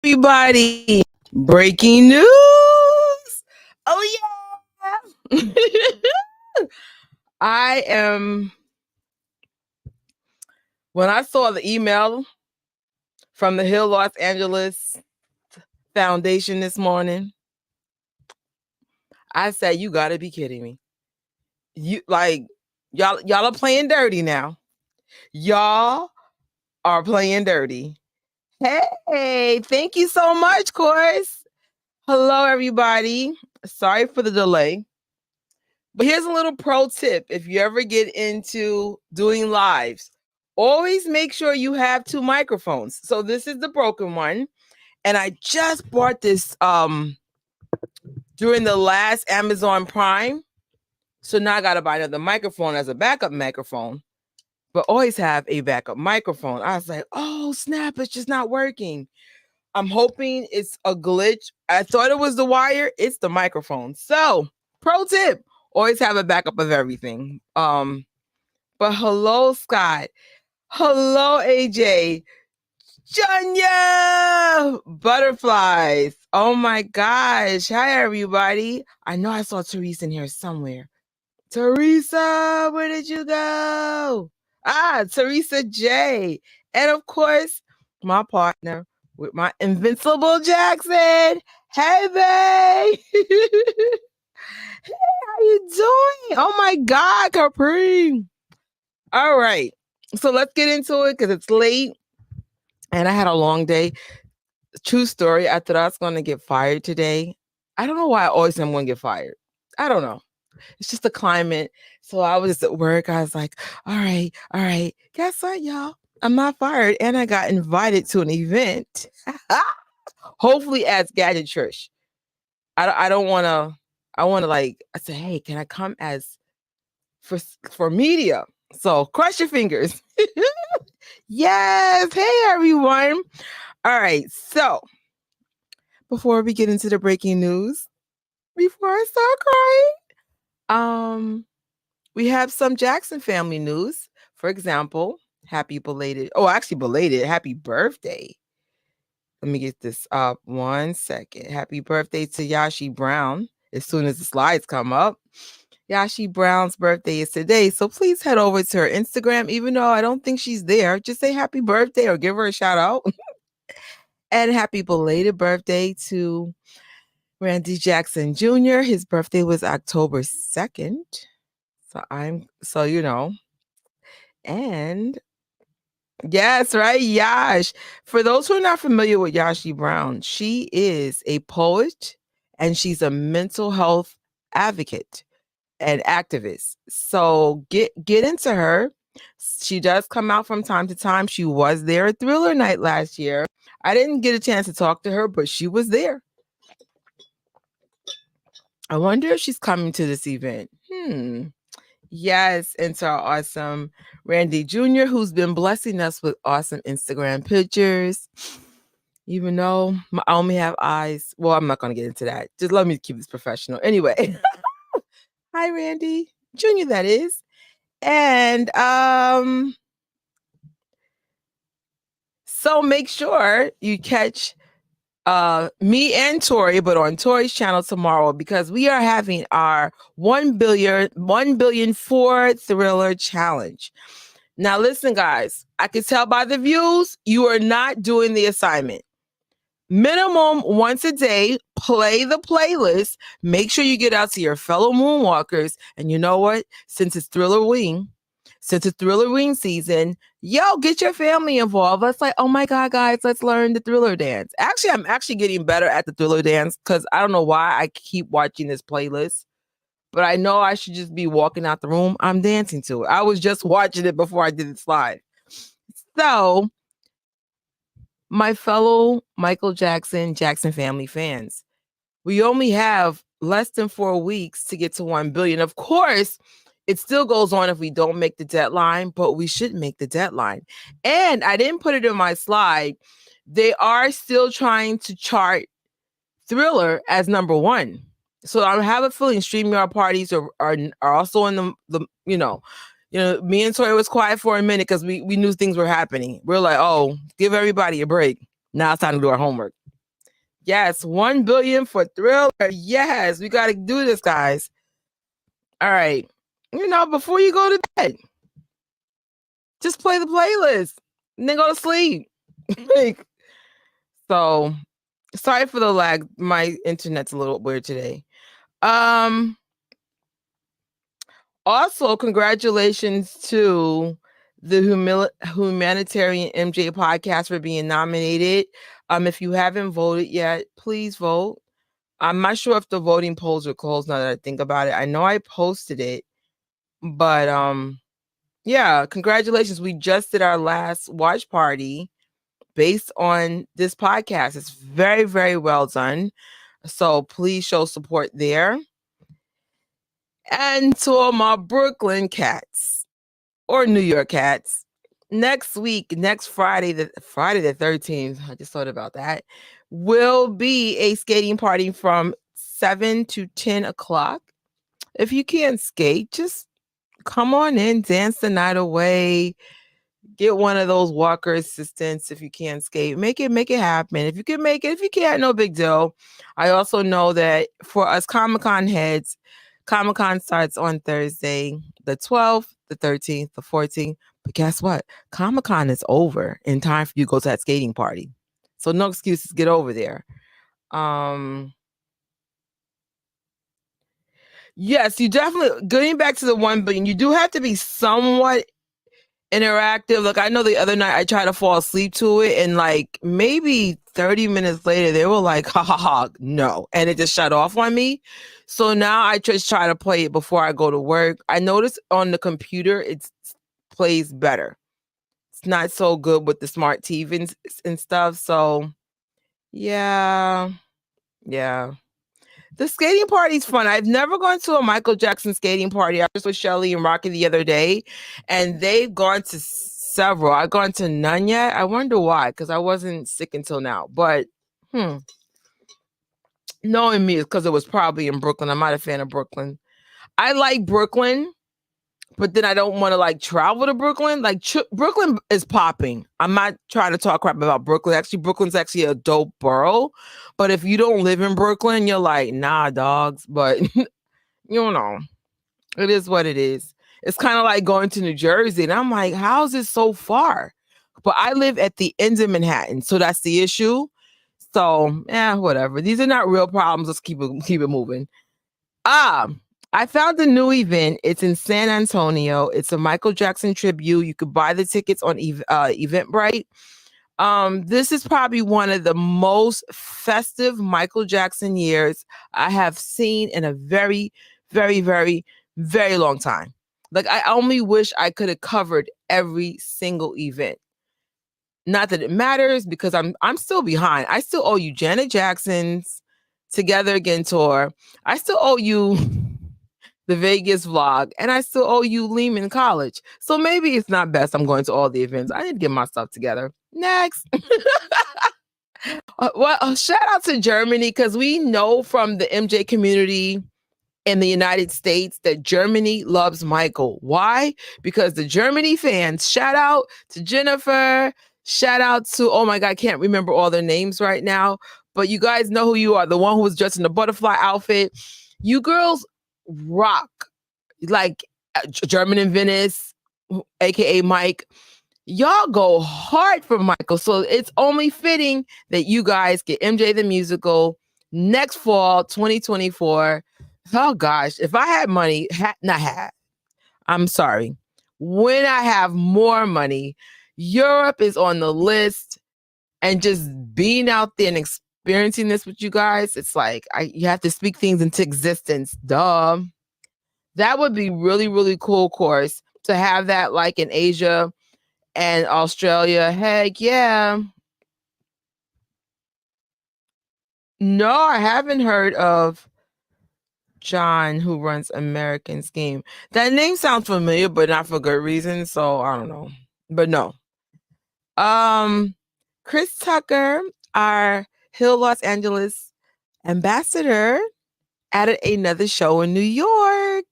Everybody, breaking news. Oh, yeah. I am, when I saw the email from the Hill Los Angeles Foundation this morning, I said, you got to be kidding me. Y'all are playing dirty now. Y'all are playing dirty. Hey, thank you so much, Course. Hello, everybody. Sorry for the delay. But here's a little pro tip. If you ever get into doing lives, always make sure you have two microphones. So this is the broken one. And I just bought this during the last Amazon Prime. So now I got to buy another microphone as a backup microphone. But always have a backup microphone. I was like, oh, snap, it's just not working. I'm hoping it's a glitch. I thought it was the wire. It's the microphone. So, pro tip, always have a backup of everything. But hello, Scott. Hello, AJ. Janya! Butterflies. Oh my gosh. Hi, everybody. I know I saw Teresa in here somewhere. Teresa, where did you go? Teresa J. And of course, my partner with my invincible Jackson. Hey, babe. Hey, how you doing? Oh my God, Capri. All right. So let's get into it because it's late and I had a long day. True story. I thought I was going to get fired today. I don't know why I always am going to get fired. I don't know. It's just the climate. So I was just at work. I was like, all right. Guess what, y'all? I'm not fired. And I got invited to an event. Hopefully as Gadget Trish. I don't want to, I said, hey, can I come as for media? So cross your fingers. Yes. Hey, everyone. All right. So before we get into the breaking news, before I start crying, we have some Jackson family news. For example, happy birthday. Let me get this up 1 second. Happy birthday to Yashi Brown. As soon as the slides come up. Yashi Brown's birthday is today. So please head over to her Instagram. Even though I don't think she's there, just say happy birthday or give her a shout out. And happy belated birthday to Randy Jackson Jr. His birthday was October 2nd. So you know. And yes, right, Yash. For those who are not familiar with Yashi Brown, she is a poet and she's a mental health advocate and activist. So get into her. She does come out from time to time. She was there at Thriller Night last year. I didn't get a chance to talk to her, but she was there. I wonder if she's coming to this event. Yes, and to our awesome Randy Jr., who's been blessing us with awesome Instagram pictures. Even though I only have eyes. Well, I'm not going to get into that. Just let me keep this professional. Anyway. Hi, Randy Jr., that is. And so make sure you catch me and Tori, but on Tori's channel tomorrow, because we are having our 1 billion for Thriller challenge. Now, listen, guys, I can tell by the views, you are not doing the assignment. Minimum once a day, play the playlist. Make sure you get out to your fellow moonwalkers. And you know what? Since it's Thriller Wing season, get your family involved. Let's oh my God, guys, let's learn the Thriller dance. Actually, I'm actually getting better at the Thriller dance because I don't know why I keep watching this playlist, but I know I should just be walking out the room. I'm dancing to it. I was just watching it before I did the slide. So, my fellow Michael Jackson family fans, we only have less than 4 weeks to get to 1 billion. Of course, it still goes on if we don't make the deadline, but we should make the deadline. And I didn't put it in my slide. They are still trying to chart Thriller as number 1. So I have a feeling StreamYard parties are also in the me and Tori was quiet for a minute because we knew things were happening. We're like, oh, give everybody a break. Now it's time to do our homework. Yes, 1 billion for Thriller. Yes, we got to do this, guys. All right. Before you go to bed, just play the playlist and then go to sleep. Like, so sorry for the lag. My internet's a little weird today. Also, congratulations to the Humanitarian MJ podcast for being nominated. If you haven't voted yet, please vote. I'm not sure if the voting polls are closed now that I think about it. I know I posted it, but yeah, congratulations. We just did our last watch party based on this podcast. It's very, very well done. So please show support there. And to all my Brooklyn cats or New York cats, next week, next Friday, the 13th, I just thought about that, will be a skating party from 7 to 10 o'clock. If you can't skate, just come on in, dance the night away. Get one of those walker assistants if you can't skate. Make it happen. If you can make it, if you can't, no big deal. I also know that for us Comic-Con heads, Comic-Con starts on Thursday, the 12th, the 13th, the 14th. But guess what? Comic-Con is over in time for you to go to that skating party. So no excuses, get over there. Yes, you definitely, getting back to the 1 billion, you do have to be somewhat interactive. Like, I know the other night I tried to fall asleep to it, and like maybe 30 minutes later they were like, ha ha ha, no, and it just shut off on me. So now I just try to play it before I go to work. I noticed on the computer it plays better. It's not so good with the smart TV and stuff. So yeah. The skating party's fun. I've never gone to a Michael Jackson skating party. I was with Shelly and Rocky the other day, and they've gone to several. I've gone to none yet. I wonder why, because I wasn't sick until now. But knowing me, it's because it was probably in Brooklyn. I'm not a fan of Brooklyn. I like Brooklyn, but then I don't want to like travel to Brooklyn. Like Brooklyn is popping. I'm not trying to talk crap about Brooklyn. Actually, Brooklyn's actually a dope borough. But if you don't live in Brooklyn, you're like, nah, dogs. But it is what it is. It's kind of like going to New Jersey. And I'm like, how is it so far? But I live at the end of Manhattan. So that's the issue. So, whatever. These are not real problems. Let's keep it moving. I found a new event. It's in San Antonio. It's a Michael Jackson tribute. You could buy the tickets on Eventbrite. This is probably one of the most festive Michael Jackson years I have seen in a very, very, very, very long time. Like, I only wish I could have covered every single event. Not that it matters, because I'm still behind. I still owe you Janet Jackson's Together Again tour. I still owe you the Vegas vlog, and I still owe you Lehman College. So maybe it's not best I'm going to all the events. I need to get my stuff together. Next. Shout out to Germany, because we know from the MJ community in the United States that Germany loves Michael. Why? Because the Germany fans, shout out to Jennifer, shout out to, oh my God, I can't remember all their names right now, but you guys know who you are. The one who was dressed in the butterfly outfit. You girls rock. Like German in Venice, aka Mike. Y'all go hard for Michael. So it's only fitting that you guys get MJ the Musical next fall, 2024. Oh gosh, if I had money, I'm sorry. When I have more money, Europe is on the list, and just being out there and experiencing this with you guys, it's like you have to speak things into existence. Duh. That would be really, really cool, course, to have that like in Asia and Australia. Heck yeah. No, I haven't heard of John, who runs American Scheme. That name sounds familiar, but not for good reason. So I don't know. But no. Chris Tucker, our Hill Los Angeles ambassador, added another show in New York.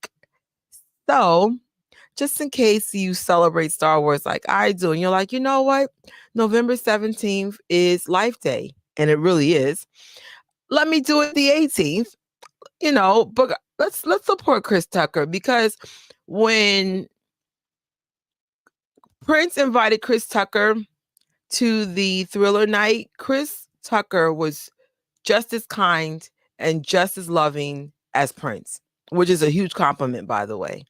So just in case you celebrate Star Wars like I do, and you're like, you know what? November 17th is Life Day. and it really is. Let me do it the 18th. But let's support Chris Tucker, because when Prince invited Chris Tucker to the Thriller night, Chris Tucker was just as kind and just as loving as Prince, which is a huge compliment, by the way.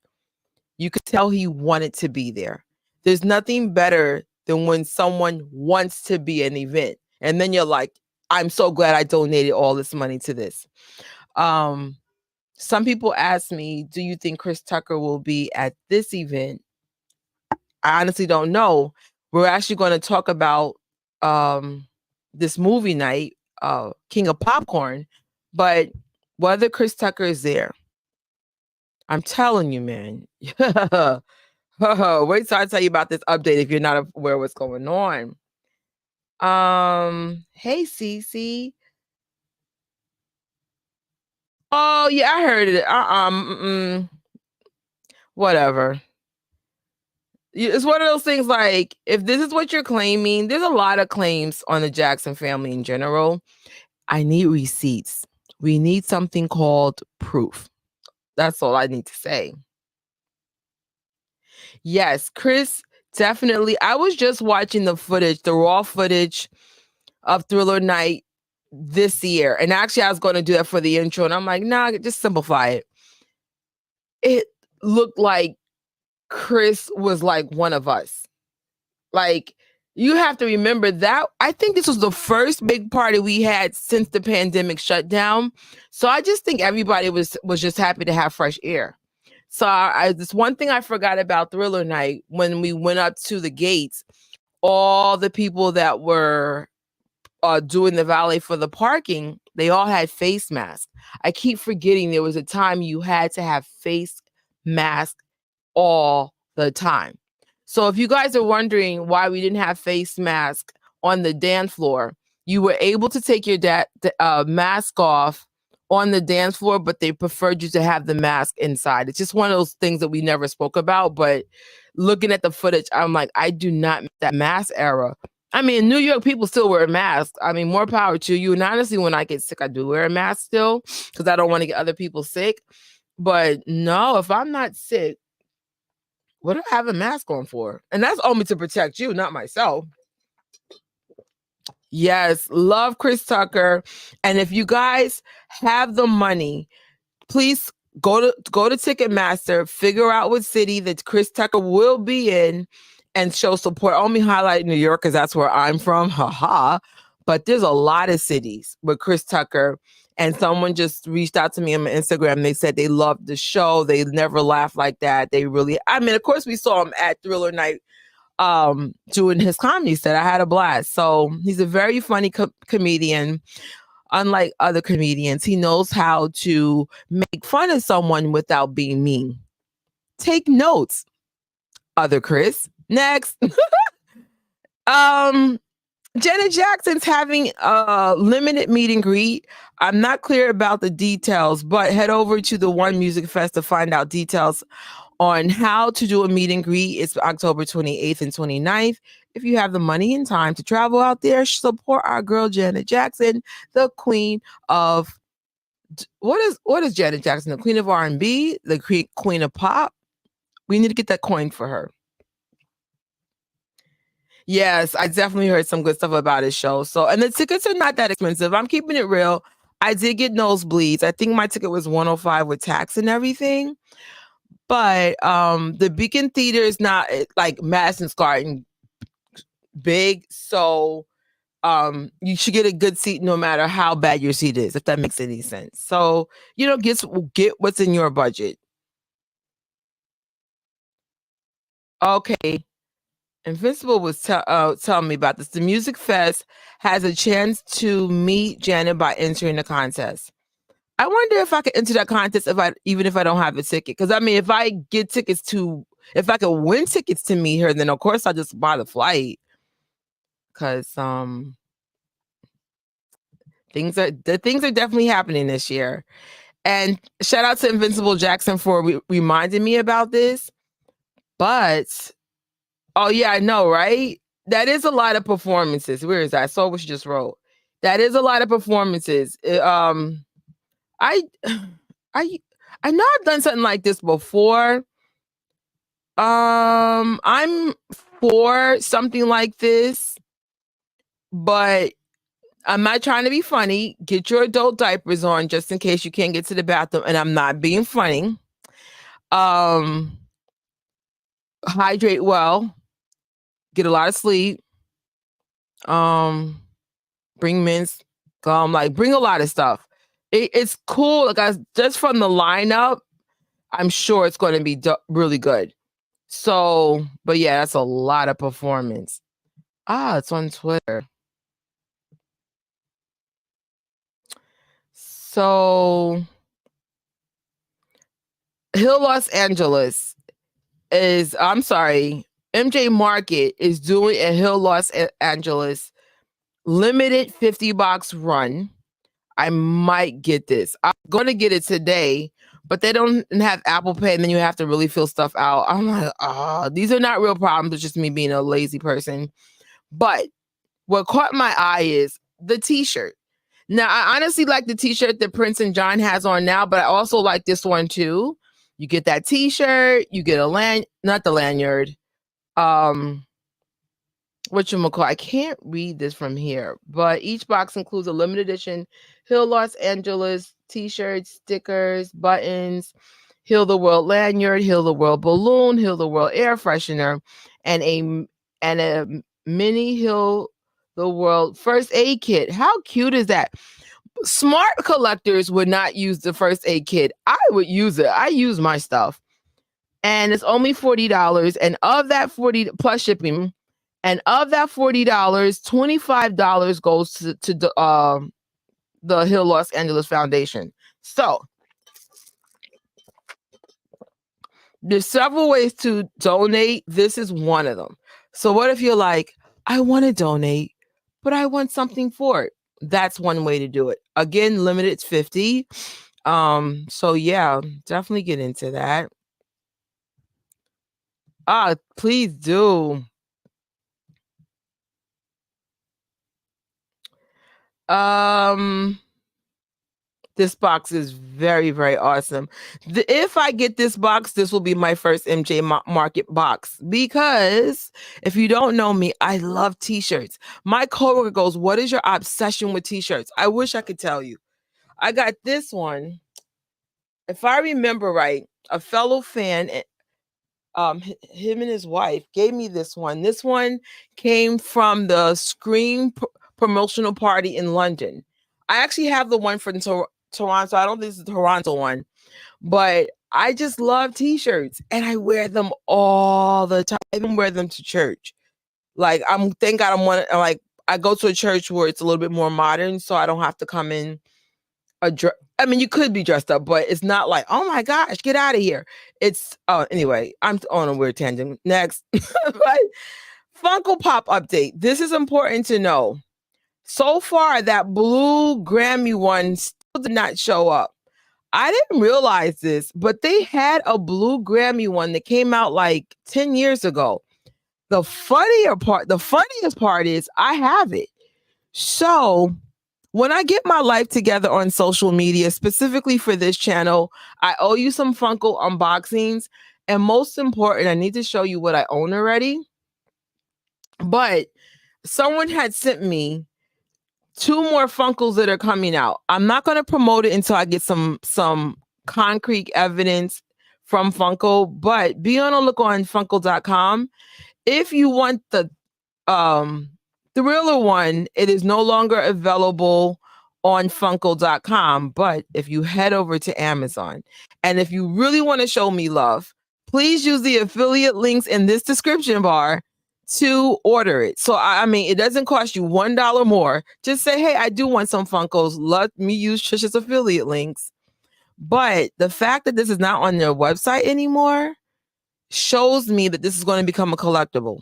You could tell he wanted to be there. There's nothing better than when someone wants to be an event, and then you're like, I'm so glad I donated all this money to this. Some people ask me, do you think Chris Tucker will be at this event? I honestly don't know. We're actually going to talk about this movie night, King of Popcorn, but whether Chris Tucker is there, I'm telling you, man. Wait till I tell you about this update if you're not aware of what's going on. Hey, Cece. Oh, yeah, I heard it. Whatever. It's one of those things, like, if this is what you're claiming, there's a lot of claims on the Jackson family in general. I need receipts. We need something called proof. That's all I need to say. Yes, Chris, definitely. I was just watching the raw footage of Thriller Night this year. And actually, I was going to do that for the intro. And I'm like, nah, just simplify it. It looked like Chris was like one of us. Like, you have to remember that I think this was the first big party we had since the pandemic shut down. So I just think everybody was just happy to have fresh air. So this one thing I forgot about Thriller Night, when we went up to the gates, all the people that were doing the valet for the parking, they all had face masks. I keep forgetting there was a time you had to have face masks all the time. So if you guys are wondering why we didn't have face masks on the dance floor, you were able to take your mask off on the dance floor, but they preferred you to have the mask inside. It's just one of those things that we never spoke about. But looking at the footage, I'm like, I do not miss that mask era. I mean, in New York, people still wear masks. I mean, more power to you. And honestly, when I get sick, I do wear a mask still because I don't want to get other people sick. But no, if I'm not sick, what do I have a mask on for? And that's only to protect you, not myself. Yes, love Chris Tucker. And if you guys have the money, please go to Ticketmaster, figure out what city that Chris Tucker will be in, and show support. Only highlight New York because that's where I'm from. Haha. But there's a lot of cities with Chris Tucker. And someone just reached out to me on my Instagram. They said they loved the show. They never laughed like that. They really, I mean, of course, we saw him at Thriller Night doing his comedy set. I had a blast. So he's a very funny comedian. Unlike other comedians, he knows how to make fun of someone without being mean. Take notes, other Chris. Next. Janet Jackson's having a limited meet and greet. I'm not clear about the details, but head over to the One Music Fest to find out details on how to do a meet and greet. It's October 28th and 29th. If you have the money and time to travel out there, support our girl Janet Jackson, the queen of what is Janet Jackson? The queen of R&B, the queen of pop. We need to get that coin for her. Yes, I definitely heard some good stuff about his show. So, and the tickets are not that expensive. I'm keeping it real. I did get nosebleeds. I think my ticket was $105 with tax and everything. But the Beacon Theater is not like Madison Square Garden big, so you should get a good seat no matter how bad your seat is, if that makes any sense. So, get what's in your budget. Okay. Invincible was telling me about this. The Music Fest has a chance to meet Janet by entering the contest. I wonder if I could enter that contest even if I don't have a ticket. Because I mean, if I could win tickets to meet her, then of course I'll just buy the flight. Because things are definitely happening this year. And shout out to Invincible Jackson for reminding me about this. But oh yeah, I know, right? That is a lot of performances. Where is that? I saw what you just wrote. That is a lot of performances. I I I know I've done something like this before. I'm for something like this, but I'm not trying to be funny. Get your adult diapers on just in case you can't get to the bathroom, and I'm not being funny. Um, hydrate well, get a lot of sleep. Bring mints, gum, like bring a lot of stuff. It's cool. Like just from the lineup, I'm sure it's going to be really good. So, but yeah, that's a lot of performance. It's on Twitter. So, Hill Los Angeles I'm sorry, MJ Market is doing a Hill Los Angeles limited 50 box run. I might get this. I'm going to get it today, but they don't have Apple Pay, and then you have to really fill stuff out. I'm like, these are not real problems. It's just me being a lazy person. But what caught my eye is the t-shirt. Now, I honestly like the t-shirt that Prince and John has on now, but I also like this one too. You get that t-shirt, you get not the lanyard. Whatchamacallit, I can't read this from here, but each box includes a limited edition Hill Los Angeles t-shirts, stickers, buttons, Heal the World lanyard, Heal the World balloon, Heal the World air freshener, and a mini Heal the World first aid kit. How cute is that? Smart collectors would not use the first aid kit. I would use it. I use my stuff. And it's only $40. And of that 40 plus shipping, and of that $40, $25 goes to the Hill Los Angeles Foundation. So there's several ways to donate. This is one of them. So what if you're like, I want to donate, but I want something for it? That's one way to do it. Again, limited 50. So yeah, definitely get into that. Please do. This box is very, very awesome. If I get this box, this will be my first MJ Market box, because if you don't know me, I love t-shirts. My coworker goes, what is your obsession with t-shirts? I wish I could tell you. I got this one. If I remember right, a fellow fan, him and his wife gave me this one. This one came from the Scream promotional party in London. I actually have the one from Toronto. I don't think it's the Toronto one, but I just love t-shirts and I wear them all the time. I even wear them to church. Like thank God I go to a church where it's a little bit more modern, so I don't have to come in I mean, you could be dressed up, but it's not like, oh my gosh, get out of here. It's anyway, I'm on a weird tangent. Next. But Funko Pop update. This is important to know. So far, that blue Grammy one still did not show up. I didn't realize this, but they had a blue Grammy one that came out like 10 years ago. The funniest part is I have it. So when I get my life together on social media, specifically for this channel, I owe you some Funko unboxings. And most important, I need to show you what I own already. But someone had sent me 2 more Funkos that are coming out. I'm not going to promote it until I get some concrete evidence from Funko, but be on a look on Funko.com. If you want the Thriller one, it is no longer available on Funko.com, but if you head over to Amazon, and if you really want to show me love, please use the affiliate links in this description bar to order it. So I mean, it doesn't cost you $1 more. Just say, hey, I do want some Funkos. Let me use Trisha's affiliate links. But the fact that this is not on their website anymore shows me that this is going to become a collectible.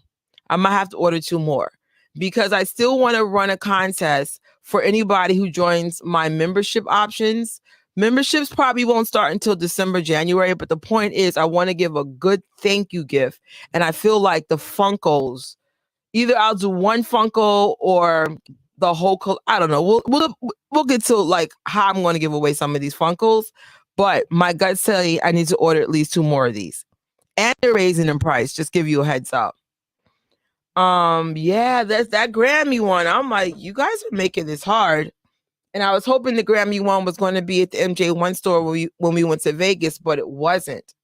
I might have to order 2 more, because I still want to run a contest for anybody who joins my membership options. Memberships probably won't start until December, January, but the point is I want to give a good thank you gift. And I feel like the Funkos, either I'll do 1 Funko or the whole I don't know. We'll get to like how I'm going to give away some of these Funkos, but my gut say I need to order at least 2 more of these, and they're raising in price. Just give you a heads up. Yeah, that's that Grammy one. I'm like, you guys are making this hard. And I was hoping the Grammy one was going to be at the MJ1 store when we went to Vegas, but it wasn't.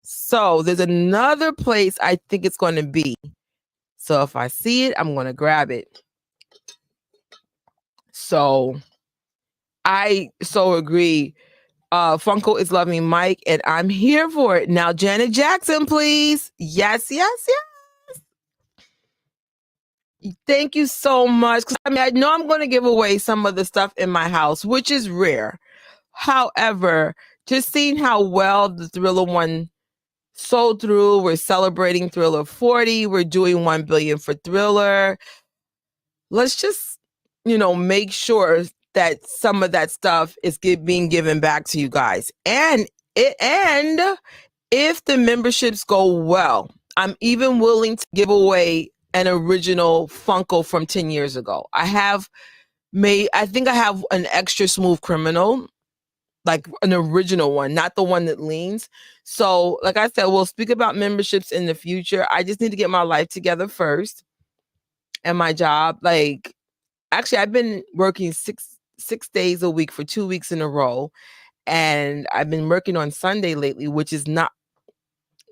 So there's another place I think it's going to be. So if I see it, I'm going to grab it. So I so agree. Funko is loving Mike, and I'm here for it. Now, Janet Jackson, please. Yes, yes, yes. Thank you so much. Because I mean, I know I'm going to give away some of the stuff in my house, which is rare. However, just seeing how well the Thriller one sold through, we're celebrating Thriller 40. We're doing 1 billion for Thriller. Let's just, make sure that some of that stuff is being given back to you guys. And if the memberships go well, I'm even willing to give away an original Funko from 10 years ago. I think I have an extra Smooth Criminal, like an original one, not the one that leans. So, like I said, we'll speak about memberships in the future. I just need to get my life together first and my job. Like, actually, I've been working six days a week for 2 weeks in a row. And I've been working on Sunday lately, which is not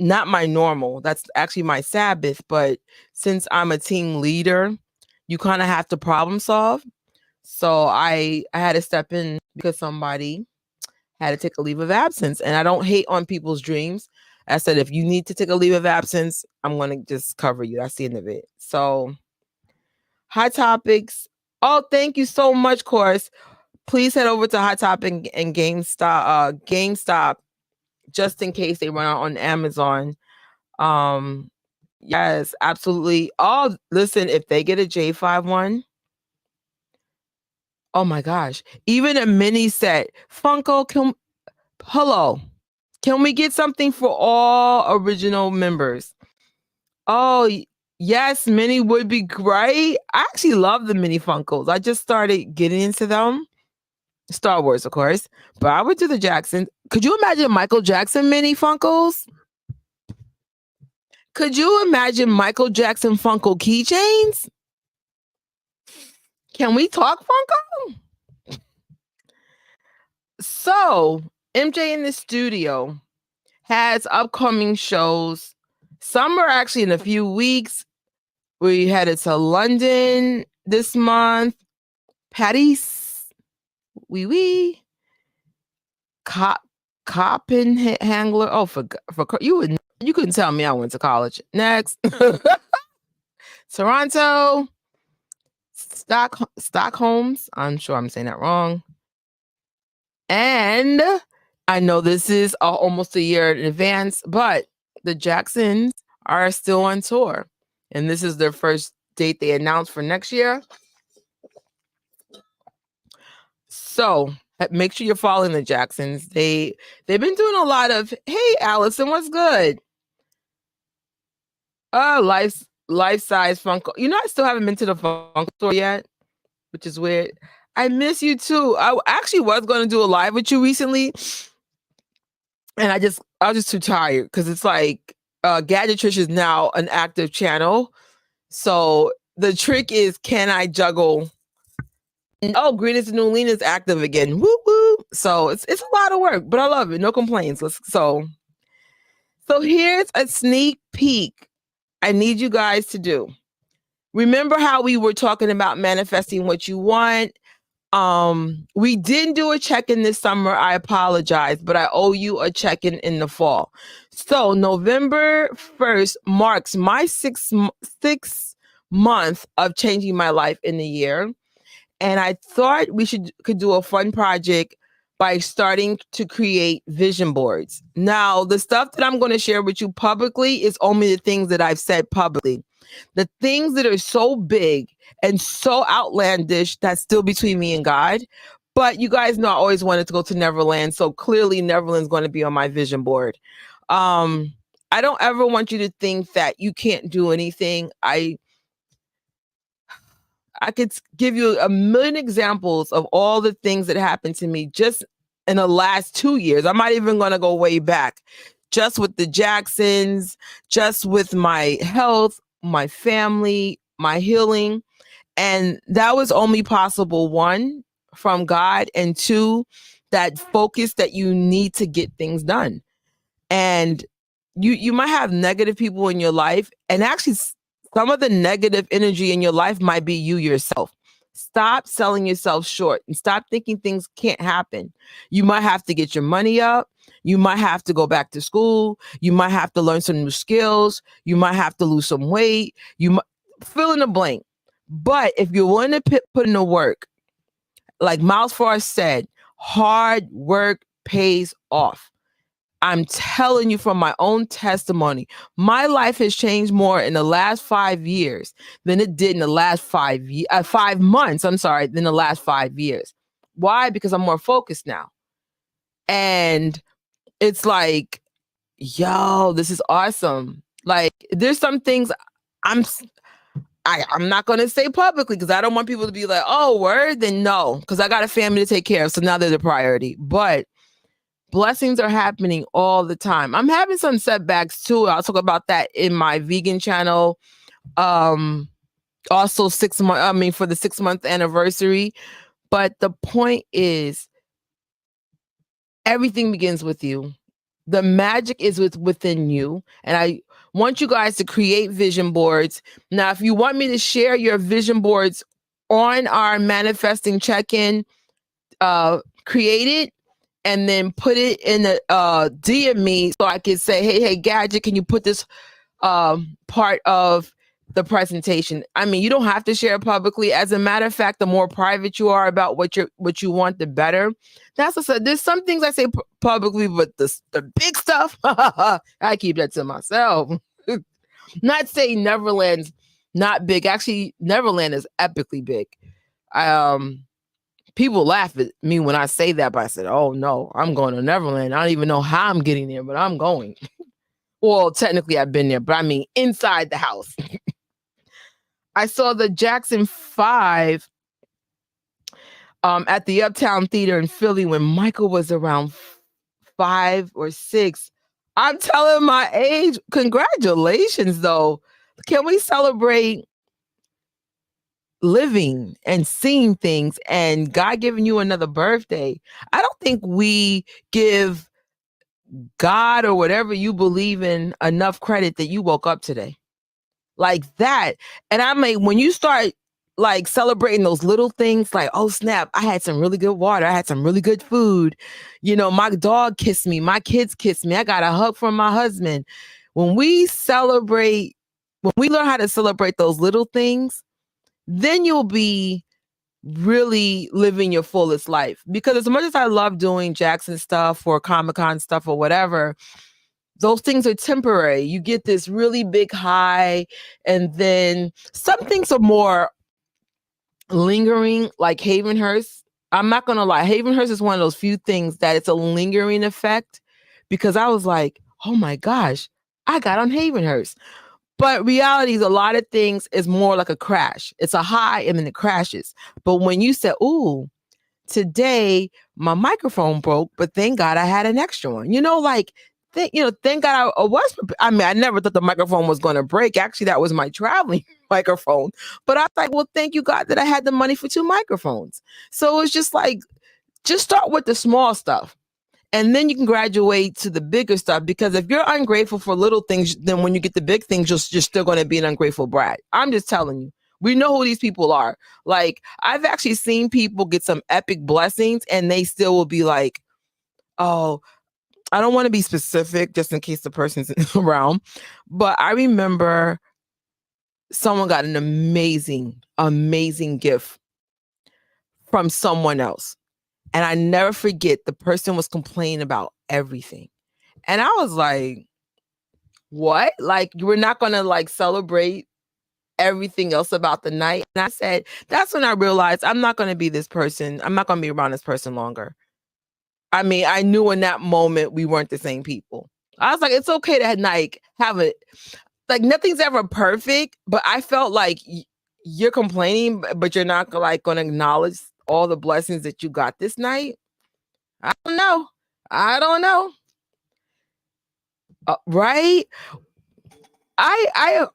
my normal. That's actually my Sabbath. But since I'm a team leader, you kind of have to problem solve. So I had to step in because somebody had to take a leave of absence. And I don't hate on people's dreams. I said, if you need to take a leave of absence, I'm going to just cover you. That's the end of it. So, Hot Topics. Oh, thank you so much, Course. Please head over to Hot Topic and GameStop, just in case they run out on Amazon. Yes, absolutely. Oh, listen, if they get a J5 one, oh my gosh, even a mini set. Funko, hello. Can we get something for all original members? Oh, yes, mini would be great. I actually love the mini Funkos. I just started getting into them. Star Wars, of course. But I would do the Jackson. Could you imagine Michael Jackson mini Funkos? Could you imagine Michael Jackson Funko keychains? Can we talk Funko? So, MJ in the studio has upcoming shows. Some are actually in a few weeks. We headed to London this month. Paris, oui. Copenhagen. Oh, for you couldn't tell me I went to college. Next, Toronto, Stockholm's. I'm sure I'm saying that wrong. And I know this is almost a year in advance, but the Jacksons are still on tour, and this is their first date they announced for next year. So make sure you're following the Jacksons. They've been doing a lot of, hey, Allison, what's good? Life-size Funko. I still haven't been to the Funko store yet, which is weird. I miss you too. I actually was going to do a live with you recently, and I was just too tired because it's like Gadgetrish is now an active channel. So the trick is, can I juggle? Oh, Green is the New Lean is active again. Woo woo. So it's a lot of work, but I love it. No complaints. So here's a sneak peek I need you guys to do. Remember how we were talking about manifesting what you want? We didn't do a check-in this summer. I apologize, but I owe you a check-in in the fall. So November 1st marks my sixth month of changing my life in a year. And I thought we could do a fun project by starting to create vision boards. Now, the stuff that I'm going to share with you publicly is only the things that I've said publicly. The things that are so big and so outlandish, that's still between me and God. But you guys know I always wanted to go to Neverland. So clearly Neverland's going to be on my vision board. I don't ever want you to think that you can't do anything. I I could give you a million examples of all the things that happened to me just in the last 2 years. I'm not even going to go way back. Just with the Jacksons, just with my health, my family, my healing. And that was only possible, one, from God, and two, that focus that you need to get things done. And you might have negative people in your life, and actually some of the negative energy in your life might be you yourself. Stop selling yourself short and stop thinking things can't happen. You might have to get your money up. You might have to go back to school. You might have to learn some new skills. You might have to lose some weight. You might fill in the blank. But if you're willing to put in the work, like Miles Farr said, hard work pays off. I'm telling you from my own testimony, my life has changed more in the last 5 years than it did in the last 5 months. I'm sorry, than the last 5 years. Why? Because I'm more focused now. And it's like, yo, this is awesome. Like, there's some things I'm not going to say publicly because I don't want people to be like, oh, word, then no, because I got a family to take care of. So now they're the priority. But blessings are happening all the time. I'm having some setbacks too. I'll talk about that in my vegan channel. Also 6 months, for the 6-month anniversary. But the point is, everything begins with you. The magic is within you. And I want you guys to create vision boards. Now, if you want me to share your vision boards on our manifesting check-in, create it and then put it in the DM me so I can say, hey, Gadget, can you put this part of the presentation? I mean, you don't have to share it publicly. As a matter of fact, the more private you are about what you want, the better. That's what I said. There's some things I say publicly, but the big stuff, I keep that to myself. Not saying Neverland's not big. Actually, Neverland is epically big. People laugh at me when I say that, but I said, oh no, I'm going to Neverland. I don't even know how I'm getting there, but I'm going. Well, technically I've been there, but I mean inside the house. I saw the Jackson 5 at the Uptown Theater in Philly when Michael was around 5 or 6. I'm telling my age. Congratulations, though. Can we celebrate living and seeing things and God giving you another birthday? I don't think we give God or whatever you believe in enough credit that you woke up today. Like that. And I mean, when you start like celebrating those little things, like, oh snap, I had some really good water. I had some really good food. You know, my dog kissed me. My kids kissed me. I got a hug from my husband. When we learn how to celebrate those little things, then you'll be really living your fullest life. Because as much as I love doing Jackson stuff or Comic-Con stuff or whatever, those things are temporary. You get this really big high, and then some things are more lingering, like Hayvenhurst. I'm not going to lie. Hayvenhurst is one of those few things that it's a lingering effect, because I was like, oh my gosh, I got on Hayvenhurst. But reality is a lot of things is more like a crash. It's a high and then it crashes. But when you said, ooh, today my microphone broke, but thank God I had an extra one. You know, like, thank God I never thought the microphone was going to break. Actually, that was my traveling microphone. But I was like, well, thank you, God, that I had the money for 2 microphones. So it's just like, just start with the small stuff. And then you can graduate to the bigger stuff, because if you're ungrateful for little things, then when you get the big things, you're still going to be an ungrateful brat. I'm just telling you. We know who these people are. Like, I've actually seen people get some epic blessings and they still will be like, oh, I don't want to be specific just in case the person's around. But I remember someone got an amazing, amazing gift from someone else. And I never forget, the person was complaining about everything. And I was like, what? Like, we're not going to like celebrate everything else about the night? And I said, that's when I realized I'm not going to be this person. I'm not going to be around this person longer. I mean, I knew in that moment we weren't the same people. I was like, it's okay to like have it. Like, nothing's ever perfect, but I felt like you're complaining, but you're not like going to acknowledge all the blessings that you got this night. I don't know. I don't know. Right? I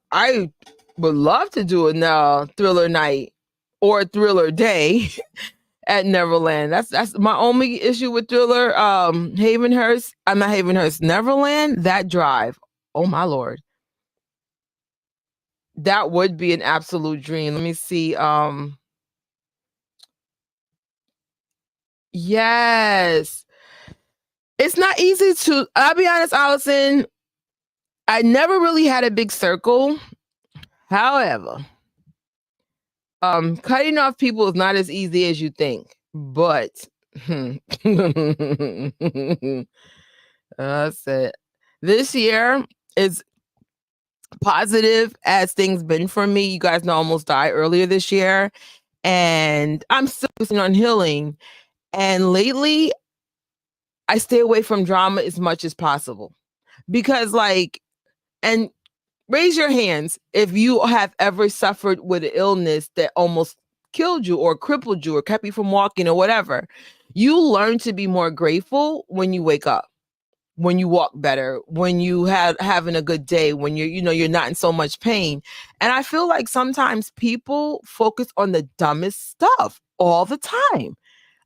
would love to do a thriller night or a thriller day at Neverland. That's my only issue with Thriller. Hayvenhurst. I'm not Hayvenhurst. Neverland. That drive. Oh my lord. That would be an absolute dream. Let me see. Yes. It's not easy to. I'll be honest, Allison. I never really had a big circle. However, cutting off people is not as easy as you think. But that's it. This year is positive as things been for me. You guys know I almost died earlier this year, and I'm still focusing on healing. And lately, I stay away from drama as much as possible because, like, and raise your hands if you have ever suffered with an illness that almost killed you or crippled you or kept you from walking or whatever. You learn to be more grateful when you wake up, when you walk better, when you having a good day, when you're not in so much pain. And I feel like sometimes people focus on the dumbest stuff all the time.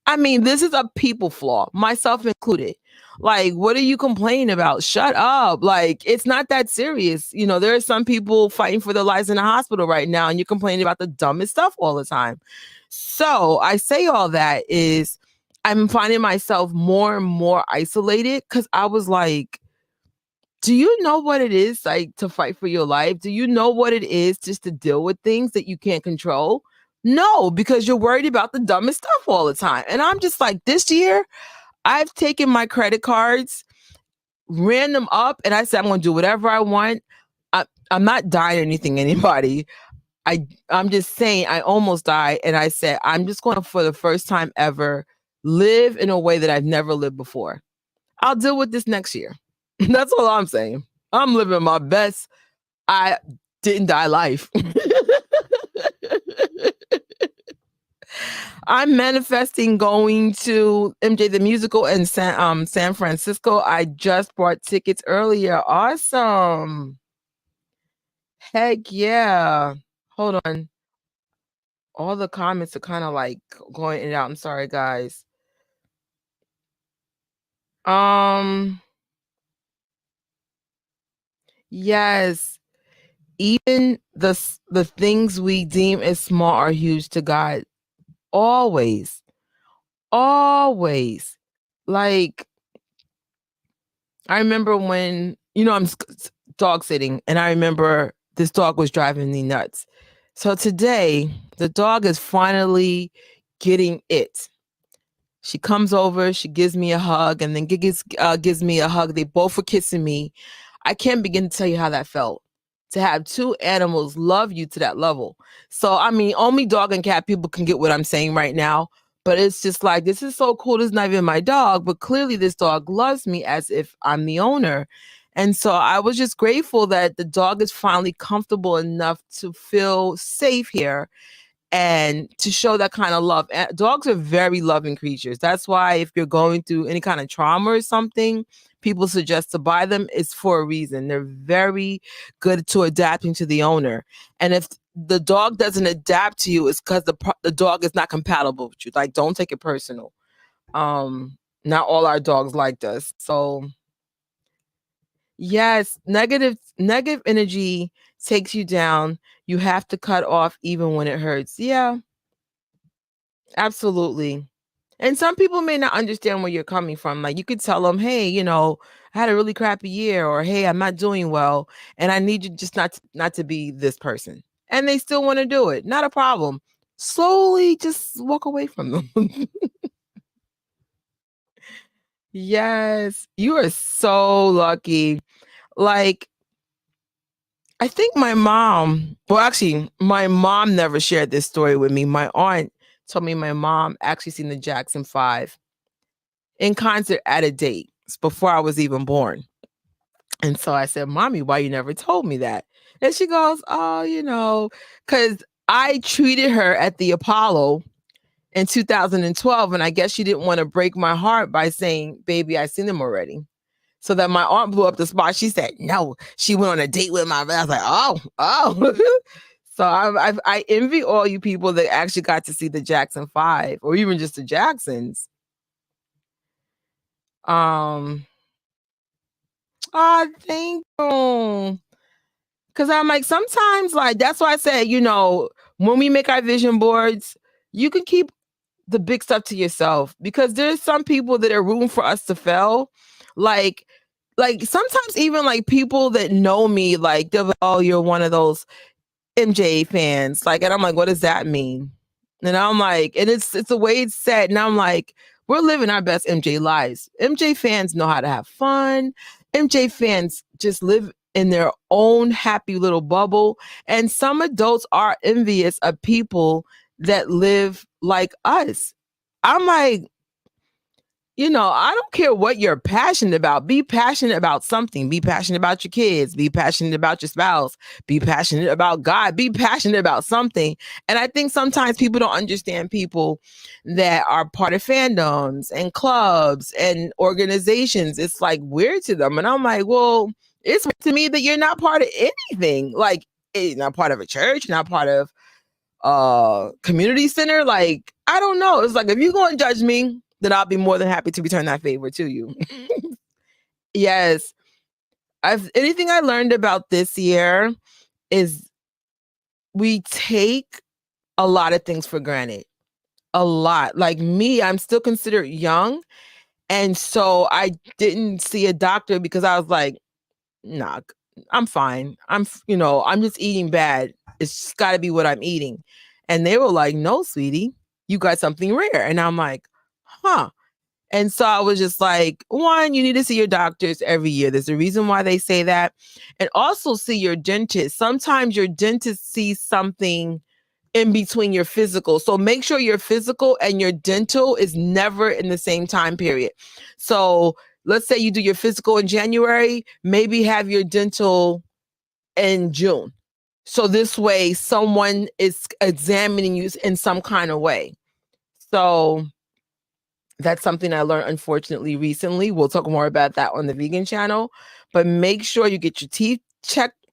I mean, this is a people flaw, myself included. Like, what are you complaining about? Shut up. Like, it's not that serious. There are some people fighting for their lives in the hospital right now, and you're complaining about the dumbest stuff all the time. So I say all that is I'm finding myself more and more isolated because I was like, do you know what it is like to fight for your life? Do you know what it is just to deal with things that you can't control? No, because you're worried about the dumbest stuff all the time. And I'm just like, this year, I've taken my credit cards, ran them up, and I said, I'm going to do whatever I want. I'm not dying or anything, anybody. I'm just saying I almost died. And I said, I'm just going to, for the first time ever, live in a way that I've never lived before. I'll deal with this next year. That's all I'm saying. I'm living my best. I didn't die life. I'm manifesting going to MJ the Musical in San Francisco. I just bought tickets earlier. Awesome. Heck yeah. Hold on. All the comments are kind of like going in and out. I'm sorry, guys. Yes. Even the things we deem as small are huge to God. Always. Always. Like, I remember when, I'm dog sitting, and I remember this dog was driving me nuts. So today, the dog is finally getting it. She comes over, she gives me a hug, and then gives me a hug. They both were kissing me. I can't begin to tell you how that felt to have two animals love you to that level. So, I mean, only dog and cat people can get what I'm saying right now. But it's just like, this is so cool. This is not even my dog, but clearly this dog loves me as if I'm the owner. And so I was just grateful that the dog is finally comfortable enough to feel safe here and to show that kind of love. And dogs are very loving creatures. That's why if you're going through any kind of trauma or something, people suggest to buy them. It's for a reason. They're very good to adapting to the owner. And if the dog doesn't adapt to you, it's because the dog is not compatible with you. Like, don't take it personal. Not all our dogs liked us. So yes, negative energy takes you down. You have to cut off even when it hurts. Yeah, absolutely. And some people may not understand where you're coming from. Like, you could tell them, hey, I had a really crappy year, or hey, I'm not doing well, and I need you just not to be this person. And they still want to do it. Not a problem. Slowly just walk away from them. Yes, you are so lucky. Like, I think my mom, well, actually, my mom never shared this story with me. My aunt told me my mom actually seen the Jackson 5 in concert at a date before I was even born. And so I said, Mommy, why you never told me that? And she goes, oh, because I treated her at the Apollo in 2012, and I guess she didn't want to break my heart by saying, "Baby, I seen them already." So that my aunt blew up the spot. She said, "No, she went on a date with my." I was like, "Oh." So I envy all you people that actually got to see the Jackson 5 or even just the Jacksons. Thank you. Cause I'm like, sometimes, like, that's why I said, when we make our vision boards, you can keep the big stuff to yourself because there's some people that are rooting for us to fail. Like, sometimes even like people that know me, like, they'll be, "Oh, you're one of those MJ fans." Like, and I'm like, what does that mean? And I'm like, and it's the way it's said. And I'm like, we're living our best MJ lives. MJ fans know how to have fun. MJ fans just live in their own happy little bubble. And some adults are envious of people that live like us. I'm like, I don't care what you're passionate about. Be passionate about something. Be passionate about your kids. Be passionate about your spouse. Be passionate about God. Be passionate about something. And I think sometimes people don't understand people that are part of fandoms and clubs and organizations. It's like weird to them. And I'm like, well, it's weird to me that you're not part of anything. Like, not part of a church, not part of community center. Like, I don't know. It's like, if you're going to judge me, then I'll be more than happy to return that favor to you. Yes. Anything I learned about this year is we take a lot of things for granted. A lot. Like me, I'm still considered young. And so I didn't see a doctor because I was like, nah, I'm fine. I'm just eating bad. It's just got to be what I'm eating. And they were like, "No, sweetie, you got something rare." And I'm like, huh. And so I was just like, one, you need to see your doctors every year. There's a reason why they say that. And also see your dentist. Sometimes your dentist sees something in between your physical. So make sure your physical and your dental is never in the same time period. So let's say you do your physical in January, maybe have your dental in June. So this way someone is examining you in some kind of way. So that's something I learned, unfortunately, recently. We'll talk more about that on the vegan channel. But make sure you get your teeth checked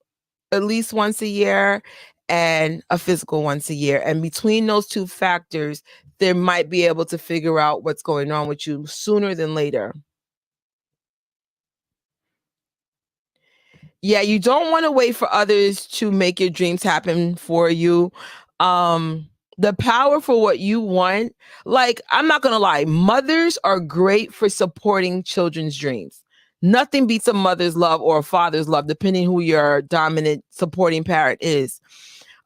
at least once a year and a physical once a year. And between those two factors, they might be able to figure out what's going on with you sooner than later. Yeah, you don't want to wait for others to make your dreams happen for you. The power for what you want, like, I'm not gonna lie, mothers are great for supporting children's dreams. Nothing beats a mother's love or a father's love, depending who your dominant supporting parent is.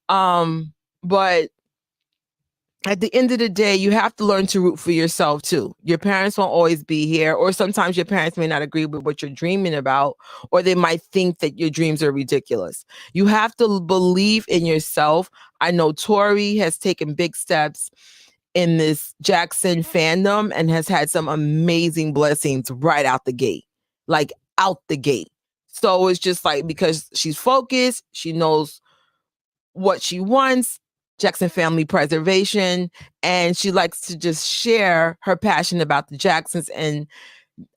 But at the end of the day, you have to learn to root for yourself too. Your parents won't always be here, or sometimes your parents may not agree with what you're dreaming about, or they might think that your dreams are ridiculous. You have to believe in yourself. I know Tori has taken big steps in this Jackson fandom and has had some amazing blessings right out the gate, like out the gate. So it's just like, because she's focused, she knows what she wants, Jackson family preservation, and she likes to just share her passion about the Jacksons. And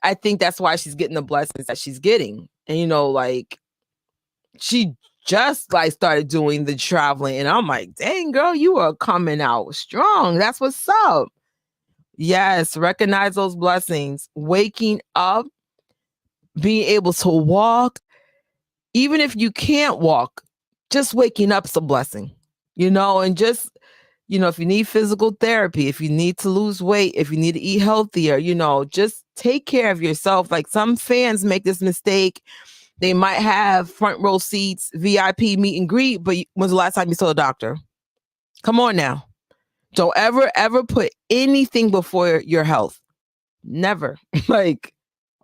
I think that's why she's getting the blessings that she's getting. And like, she just like started doing the traveling, and I'm like, dang girl, you are coming out strong. That's what's up. Yes, recognize those blessings. Waking up, being able to walk, even if you can't walk, just waking up's a blessing. And just, if you need physical therapy, if you need to lose weight, if you need to eat healthier, just take care of yourself. Like, some fans make this mistake. They might have front row seats, VIP meet and greet, but when's the last time you saw a doctor? Come on now. Don't ever put anything before your health. Never. Like,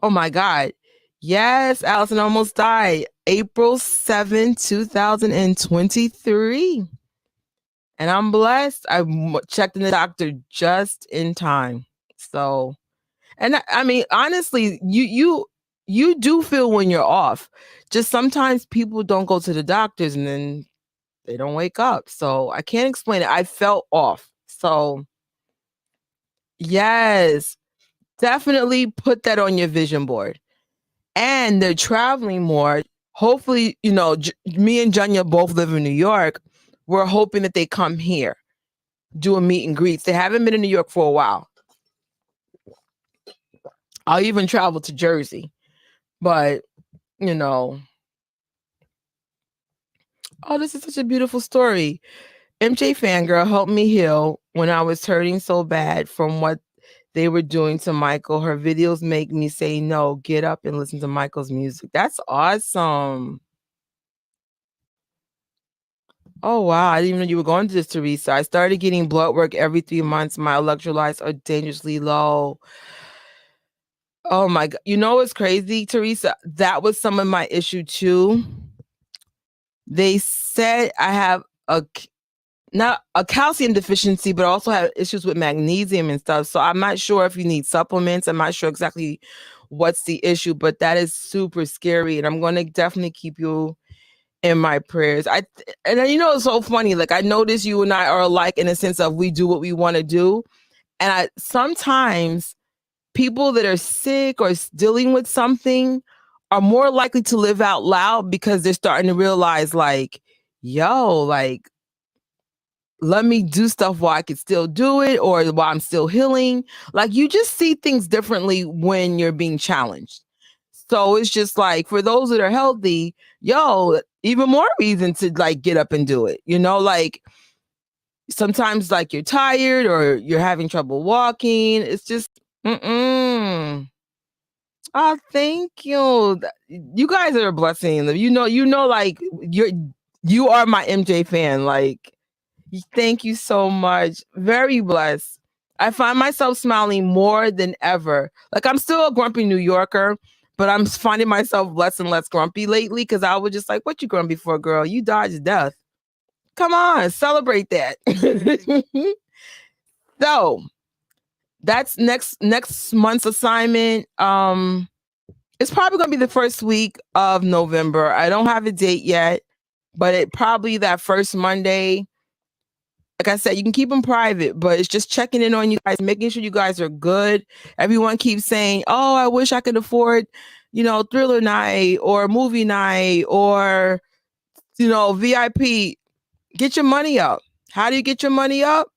oh my God. Yes, Allison almost died. April 7th, 2023. And I'm blessed. I checked in the doctor just in time. So, and I mean, honestly, you do feel when you're off. Just sometimes people don't go to the doctors, and then they don't wake up. So I can't explain it. I felt off. So yes, definitely put that on your vision board. And they're traveling more. Hopefully, me and Janya both live in New York. We're hoping that they come here, do a meet and greets. They haven't been in New York for a while. I'll even travel to Jersey. But, oh, this is such a beautiful story. MJ Fangirl helped me heal when I was hurting so bad from what they were doing to Michael. Her videos make me say, no, get up and listen to Michael's music. That's awesome. Oh, wow. I didn't even know you were going to this, Teresa. I started getting blood work every 3 months. My electrolytes are dangerously low. Oh, my God. You know what's crazy, Teresa? That was some of my issue, too. They said I have not a calcium deficiency, but also have issues with magnesium and stuff. So I'm not sure if you need supplements. I'm not sure exactly what's the issue, but that is super scary. And I'm going to definitely keep you in my prayers. It's so funny. Like, I notice you and I are alike in a sense of we do what we want to do. And sometimes people that are sick or dealing with something are more likely to live out loud because they're starting to realize, like, yo, like, let me do stuff while I can still do it or while I'm still healing. Like, you just see things differently when you're being challenged. So it's just like, for those that are healthy, even more reason to like get up and do it. Like sometimes like you're tired or you're having trouble walking. It's just, Oh, thank you. You guys are a blessing. Like you are my MJ fan. Like, thank you so much. Very blessed. I find myself smiling more than ever. Like, I'm still a grumpy New Yorker, but I'm finding myself less and less grumpy lately because I was just like, what you grumpy for, girl? You dodged death. Come on, celebrate that. So that's next month's assignment. It's probably going to be the first week of November. I don't have a date yet, but it probably that first Monday. Like I said, you can keep them private, but it's just checking in on you guys, making sure you guys are good. Everyone keeps saying, oh, I wish I could afford, thriller night or movie night or, VIP. Get your money up. How do you get your money up?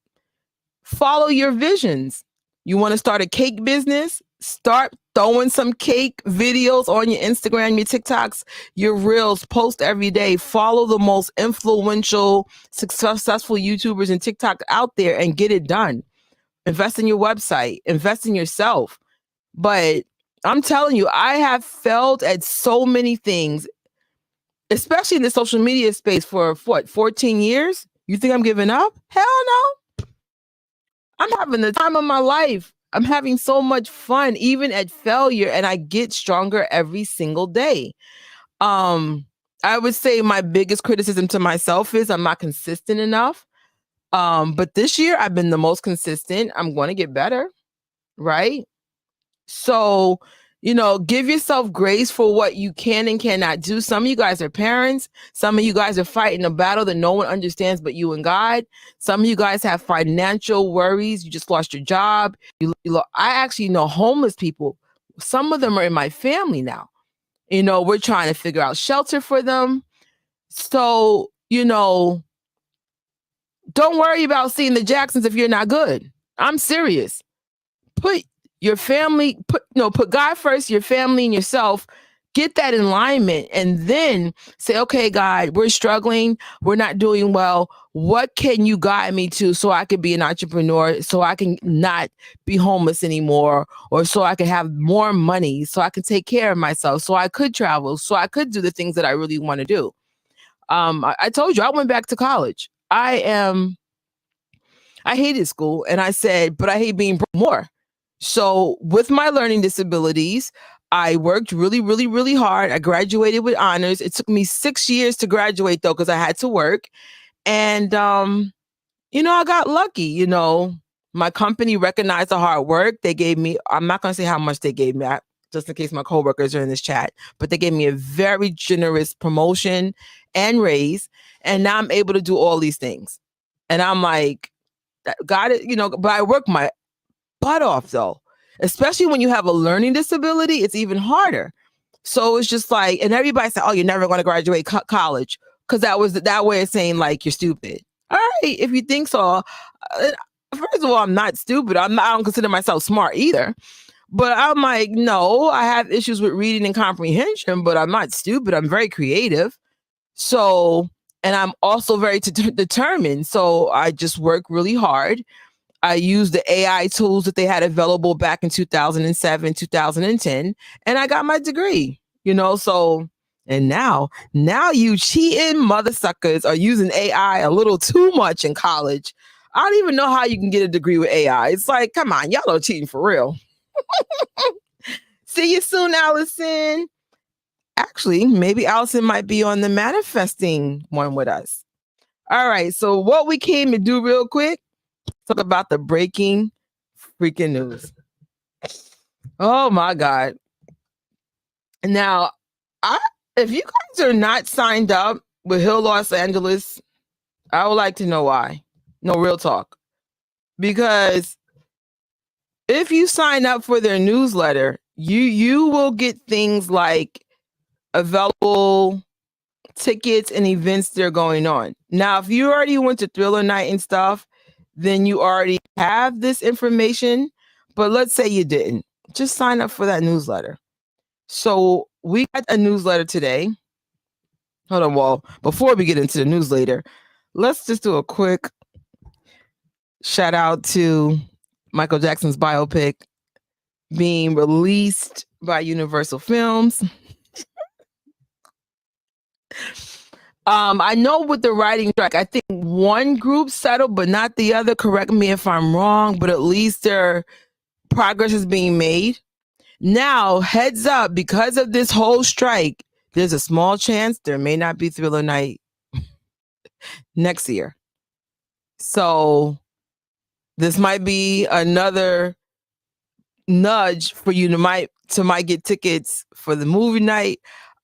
Follow your visions. You want to start a cake business? Start throwing some cake videos on your Instagram, your TikToks, your Reels. Post every day. Follow the most influential, successful YouTubers and TikTok out there and get it done. Invest in your website. Invest in yourself. But I'm telling you, I have failed at so many things, especially in the social media space for 14 years? You think I'm giving up? Hell no. I'm having the time of my life. I'm having so much fun, even at failure, and I get stronger every single day. I would say my biggest criticism to myself is I'm not consistent enough. But this year I've been the most consistent. I'm going to get better, right? So, give yourself grace for what you can and cannot do. Some of you guys are parents. Some of you guys are fighting a battle that no one understands but you and God. Some of you guys have financial worries. You just lost your job. I actually know homeless people. Some of them are in my family now. We're trying to figure out shelter for them. So, don't worry about seeing the Jacksons if you're not good. I'm serious. Put your family, put God first, your family and yourself, get that alignment, and then say, okay, God, we're struggling. We're not doing well. What can you guide me to so I can be an entrepreneur, so I can not be homeless anymore, or so I can have more money, so I can take care of myself, so I could travel, so I could do the things that I really want to do. I told you, I went back to college. I hated school, and I said, but I hate being broke more. So with my learning disabilities, I worked really, really, really hard. I graduated with honors. It took me 6 years to graduate, though, because I had to work. And, I got lucky. My company recognized the hard work. They gave me, I'm not going to say how much they gave me, just in case my coworkers are in this chat, but they gave me a very generous promotion. and raise. And now I'm able to do all these things. And I'm like, got it, but I work my butt off though. Especially when you have a learning disability, it's even harder. So it's just like, and everybody said, "Oh, you're never going to graduate college," because that was that way of saying like you're stupid. All right, if you think so. First of all, I'm not stupid. I don't consider myself smart either. But I'm like, no, I have issues with reading and comprehension, but I'm not stupid. I'm very creative. So, and I'm also very determined. So I just work really hard. I used the AI tools that they had available back in 2007, 2010, and I got my degree, so, and now you cheating mother suckers are using AI a little too much in college. I don't even know how you can get a degree with AI. It's like, come on, y'all are cheating for real. See you soon, Allison. Actually, maybe Allison might be on the manifesting one with us. All right, so what we came to do real quick, talk about the breaking freaking news. Oh my God. Now, if you guys are not signed up with Hill Los Angeles, I would like to know why. No, real talk. Because if you sign up for their newsletter, you will get things like available tickets and events they're going on. Now, if you already went to Thriller Night and stuff, then you already have this information. But let's say you didn't. Just sign up for that newsletter. So we got a newsletter today. Hold on, well, before we get into the newsletter, let's just do a quick shout out to Michael Jackson's biopic being released by Universal Films. I know with the writing strike, I think one group settled, but not the other. Correct me if I'm wrong, but at least their progress is being made. Now, heads up, because of this whole strike, there's a small chance there may not be Thriller Night next year. So this might be another nudge for you to might get tickets for the movie night.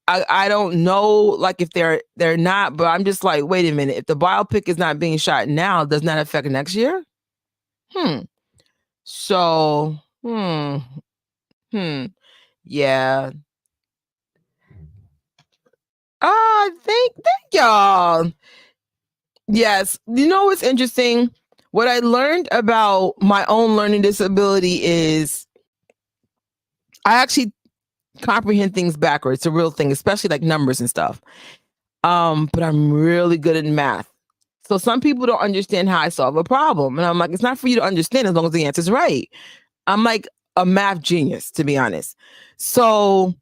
I don't know, like if they're not, but I'm just like, wait a minute. If the biopic is not being shot now, does not affect next year? So, yeah. Thank y'all. Yes. You know what's interesting? What I learned about my own learning disability is I actually comprehend things backwards. It's a real thing, especially like numbers and stuff. But I'm really good at math. So some people don't understand how I solve a problem. And I'm like, it's not for you to understand as long as the answer's right. I'm like a math genius, to be honest. So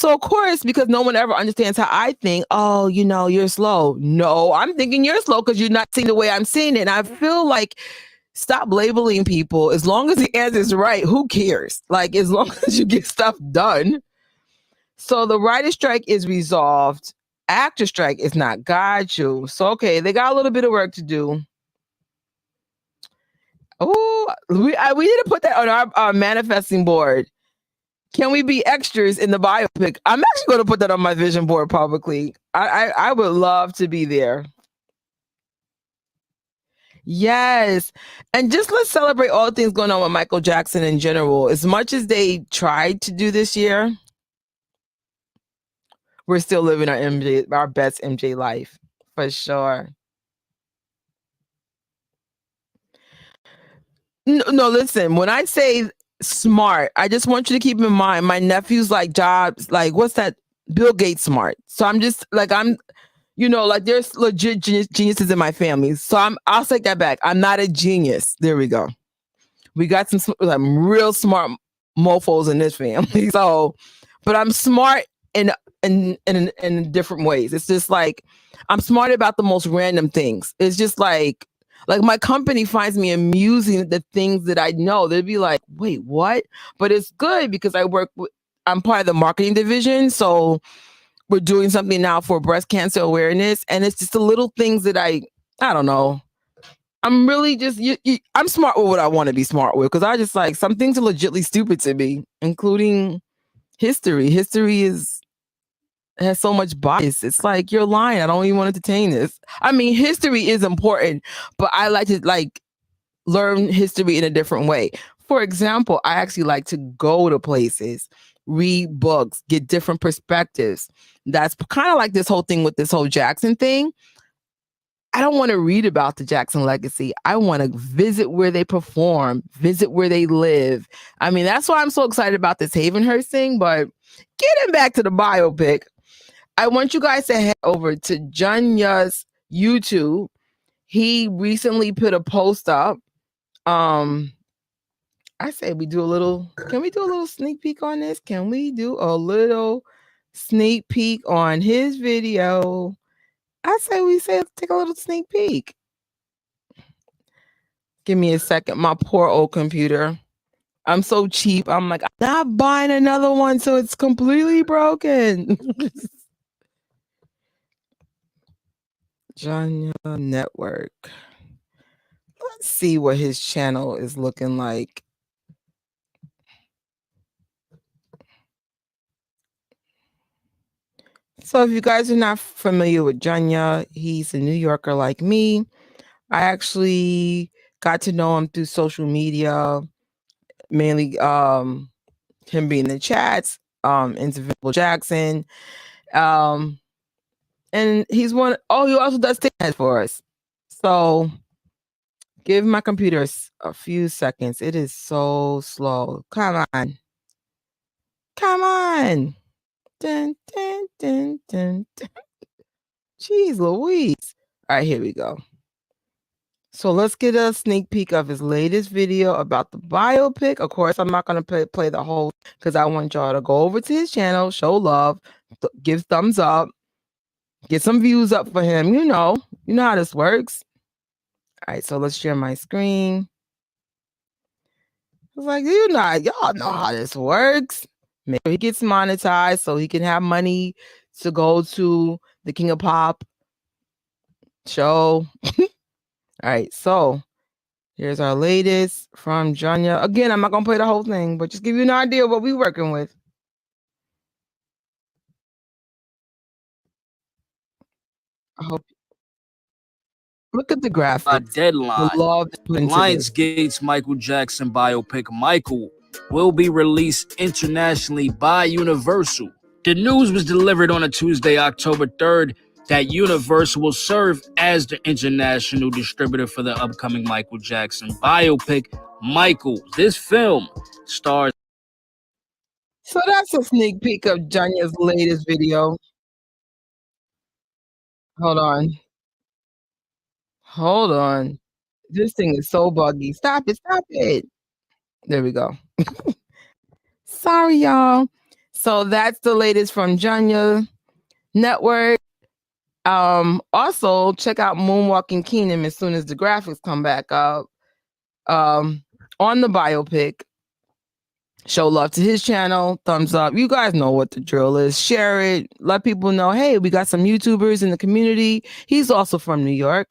of course, because no one ever understands how I think, oh, you're slow. No, I'm thinking you're slow because you're not seeing the way I'm seeing it. And I feel like stop labeling people. As long as the answer is right, who cares? Like, as long as you get stuff done. So the writer's strike is resolved. Actor strike is not. Got you. So, okay, they got a little bit of work to do. Oh, we need to put that on our manifesting board. Can we be extras in the biopic? I'm actually going to put that on my vision board publicly. I would love to be there. Yes. And just let's celebrate all the things going on with Michael Jackson in general. As much as they tried to do this year, we're still living our best MJ life, for sure. No, listen, when I say smart, I just want you to keep in mind my nephew's like Jobs, like what's that? Bill Gates smart. So I'm just like, like there's legit geniuses in my family. So I'll take that back. I'm not a genius. There we go. We got some real smart mofos in this family. So, but I'm smart in different ways. It's just like, I'm smart about the most random things. It's just like my company finds me amusing the things that I know. They'd be like, wait, what? But it's good because I'm part of the marketing division. So we're doing something now for breast cancer awareness. And it's just the little things that I don't know. I'm really just, I'm smart with what I want to be smart with. Cause I just like, some things are legitly stupid to me, including history. History is It has so much bias. It's like, you're lying. I don't even want to entertain this. I mean, history is important, but I like to learn history in a different way. For example, I actually like to go to places, read books, get different perspectives. That's kind of like this whole thing with this whole Jackson thing. I don't want to read about the Jackson legacy. I want to visit where they perform, visit where they live. I mean, that's why I'm so excited about this Hayvenhurst thing. But getting back to the biopic, I want you guys to head over to Junya's YouTube. He recently put a post up. I say we do a little, can we do a little sneak peek on this? Can we do a little sneak peek on his video? I say let's take a little sneak peek. Give me a second. My poor old computer. I'm so cheap. I'm like, I'm not buying another one, so it's completely broken. Janya Network. Let's see what his channel is looking like. So if you guys are not familiar with Janya, he's a New Yorker like me. I actually got to know him through social media, mainly him being in the chats, Invincible Jackson. And he's one, oh, he also does TikTok for us. So give my computer a few seconds. It is so slow. Come on. Come on. Dun, dun, dun, dun, dun. Jeez Louise. All right, here we go. So let's get a sneak peek of his latest video about the biopic. Of course, I'm not going to play the whole, because I want y'all to go over to his channel, show love, give thumbs up, get some views up for him. You know how this works. All right, so let's share my screen. It's like, y'all know how this works. Make sure he gets monetized so he can have money to go to the King of Pop show. All right, so here's our latest from Janya. Again, I'm not gonna play the whole thing, but just give you an idea of what we're working with. I hope. Look at the graphics. A deadline. The love put into Lionsgate's Michael Jackson biopic Michael will be released internationally by Universal. The news was delivered on a Tuesday, October 3rd, that Universal will serve as the international distributor for the upcoming Michael Jackson biopic Michael. This film stars. So that's a sneak peek of Janya's latest video. Hold on. This thing is so buggy. Stop it. There we go. Sorry, y'all. So that's the latest from Janya Network. Also check out Moonwalking Kingdom as soon as the graphics come back up. On the biopic. Show love to his channel, thumbs up. You guys know what the drill is. Share it. Let people know, hey, we got some YouTubers in the community. He's also from New York.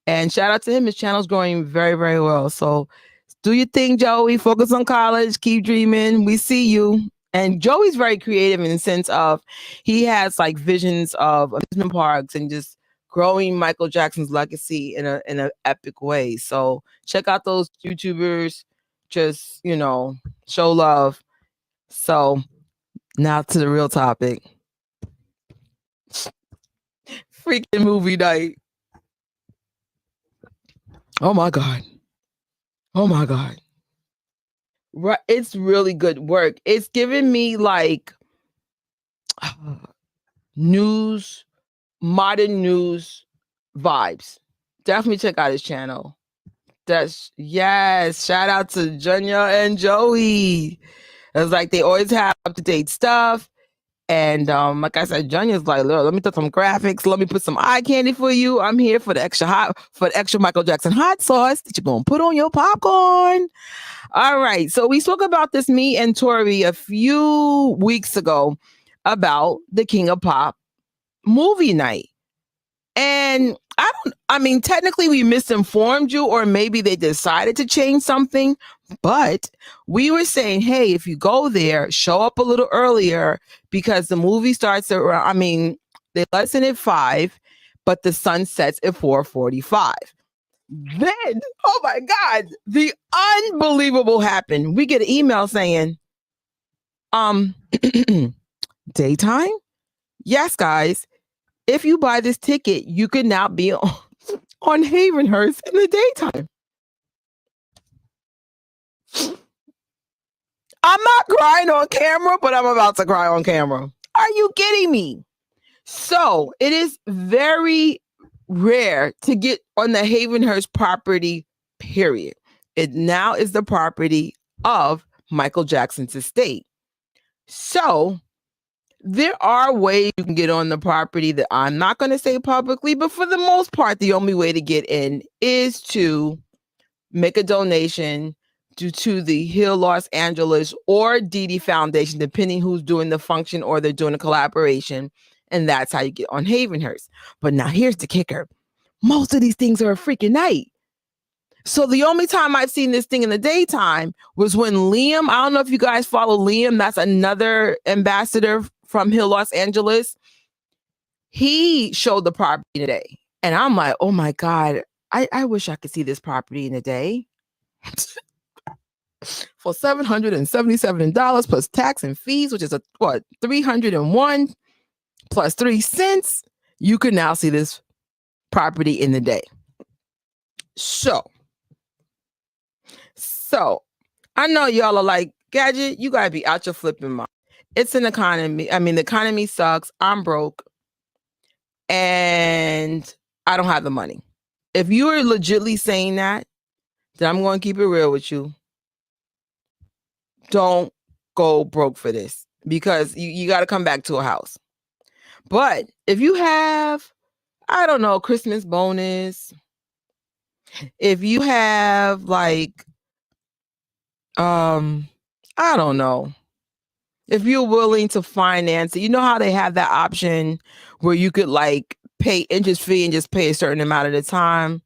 And shout out to him. His channel's growing very, very well. So do your thing, Joey. Focus on college. Keep dreaming. We see you. And Joey's very creative in the sense of he has like visions of amusement parks and just growing Michael Jackson's legacy in an epic way. So check out those YouTubers. Just, show love. So now to the real topic. Freaking movie night. Oh my God. Right, it's really good work. It's giving me like news, modern news vibes. Definitely check out his channel. Yes. Shout out to Janya and Joey. It's like they always have up-to-date stuff. And like I said, Janya's like, look, let me put some graphics. Let me put some eye candy for you. I'm here for the extra Michael Jackson hot sauce that you're gonna put on your popcorn. All right. So we spoke about this, me and Tori, a few weeks ago about the King of Pop movie night. And technically we misinformed you, or maybe they decided to change something, but we were saying, hey, if you go there, show up a little earlier because the movie starts around, they let us in at 5, but the sun sets at 4:45. Then, oh my God, the unbelievable happened. We get an email saying, daytime? Yes, guys. If you buy this ticket, you could now be on Hayvenhurst in the daytime. I'm not crying on camera, but I'm about to cry on camera. Are you kidding me? So it is very rare to get on the Hayvenhurst property, period. It now is the property of Michael Jackson's estate. So there are ways you can get on the property that I'm not going to say publicly, but for the most part, the only way to get in is to make a donation to the Heal Los Angeles or Didi Foundation, depending who's doing the function or they're doing a collaboration. And that's how you get on Hayvenhurst. But now here's the kicker. Most of these things are a freaking night. So the only time I've seen this thing in the daytime was when Liam, I don't know if you guys follow Liam, that's another ambassador from Hill Los Angeles. He showed the property today. And I'm like, oh my God, I wish I could see this property in a day. For $777 plus tax and fees, which is $301 plus 3 cents, you can now see this property in the day. So I know y'all are like, Gadget, you gotta be out your flipping mind. It's an economy. The economy sucks. I'm broke. And I don't have the money. If you are legitimately saying that, then I'm going to keep it real with you. Don't go broke for this, because you got to come back to a house. But if you have, I don't know, Christmas bonus, if you have like, I don't know, if you're willing to finance it, you know how they have that option where you could like pay interest fee and just pay a certain amount at a time.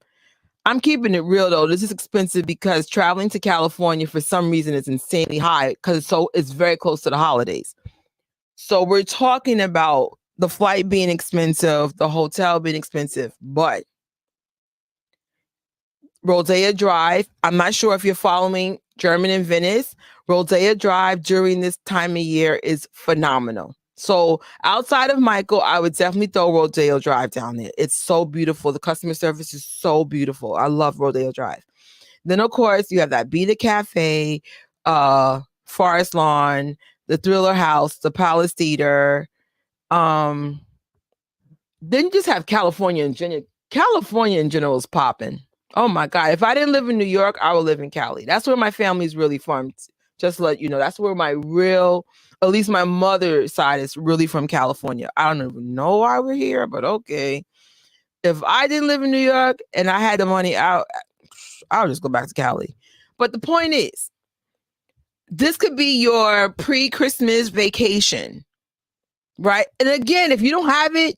I'm keeping it real though. This is expensive because traveling to California for some reason is insanely high because it's very close to the holidays. So we're talking about the flight being expensive, the hotel being expensive, but Rodeo Drive, I'm not sure if you're following German in Venice, Rodeo Drive during this time of year is phenomenal. So outside of Michael, I would definitely throw Rodeo Drive down there. It's so beautiful. The customer service is so beautiful. I love Rodeo Drive. Then, of course, you have that Be The Cafe, Forest Lawn, the Thriller House, the Palace Theater. Then you just have California in general. California in general is popping. Oh my God. If I didn't live in New York, I would live in Cali. That's where my family's really from. Just to let you know, that's where at least my mother's side is really from California. I don't even know why we're here, but okay. If I didn't live in New York and I had the money out, I'll just go back to Cali. But the point is, this could be your pre-Christmas vacation, right? And again, if you don't have it,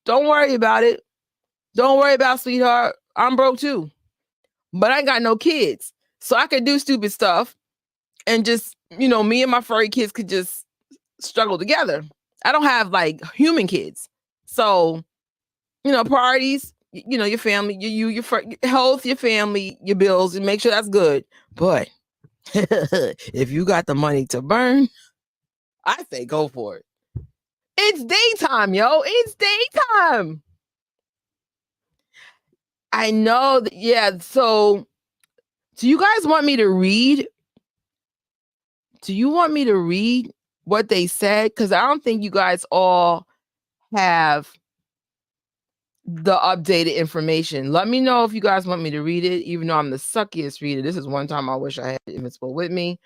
don't worry about it. Don't worry about sweetheart. I'm broke too, but I ain't got no kids. So I could do stupid stuff and just, me and my furry kids could just struggle together. I don't have like human kids. So, priorities, your family, your health, your family, your bills, and make sure that's good. But if you got the money to burn, I say go for it. It's daytime, yo. It's daytime. I know that, yeah. So do you guys want me to read? Do you want me to read what they said? Because I don't think you guys all have the updated information. Let me know if you guys want me to read it, even though I'm the suckiest reader. This is one time I wish I had Invincible with me.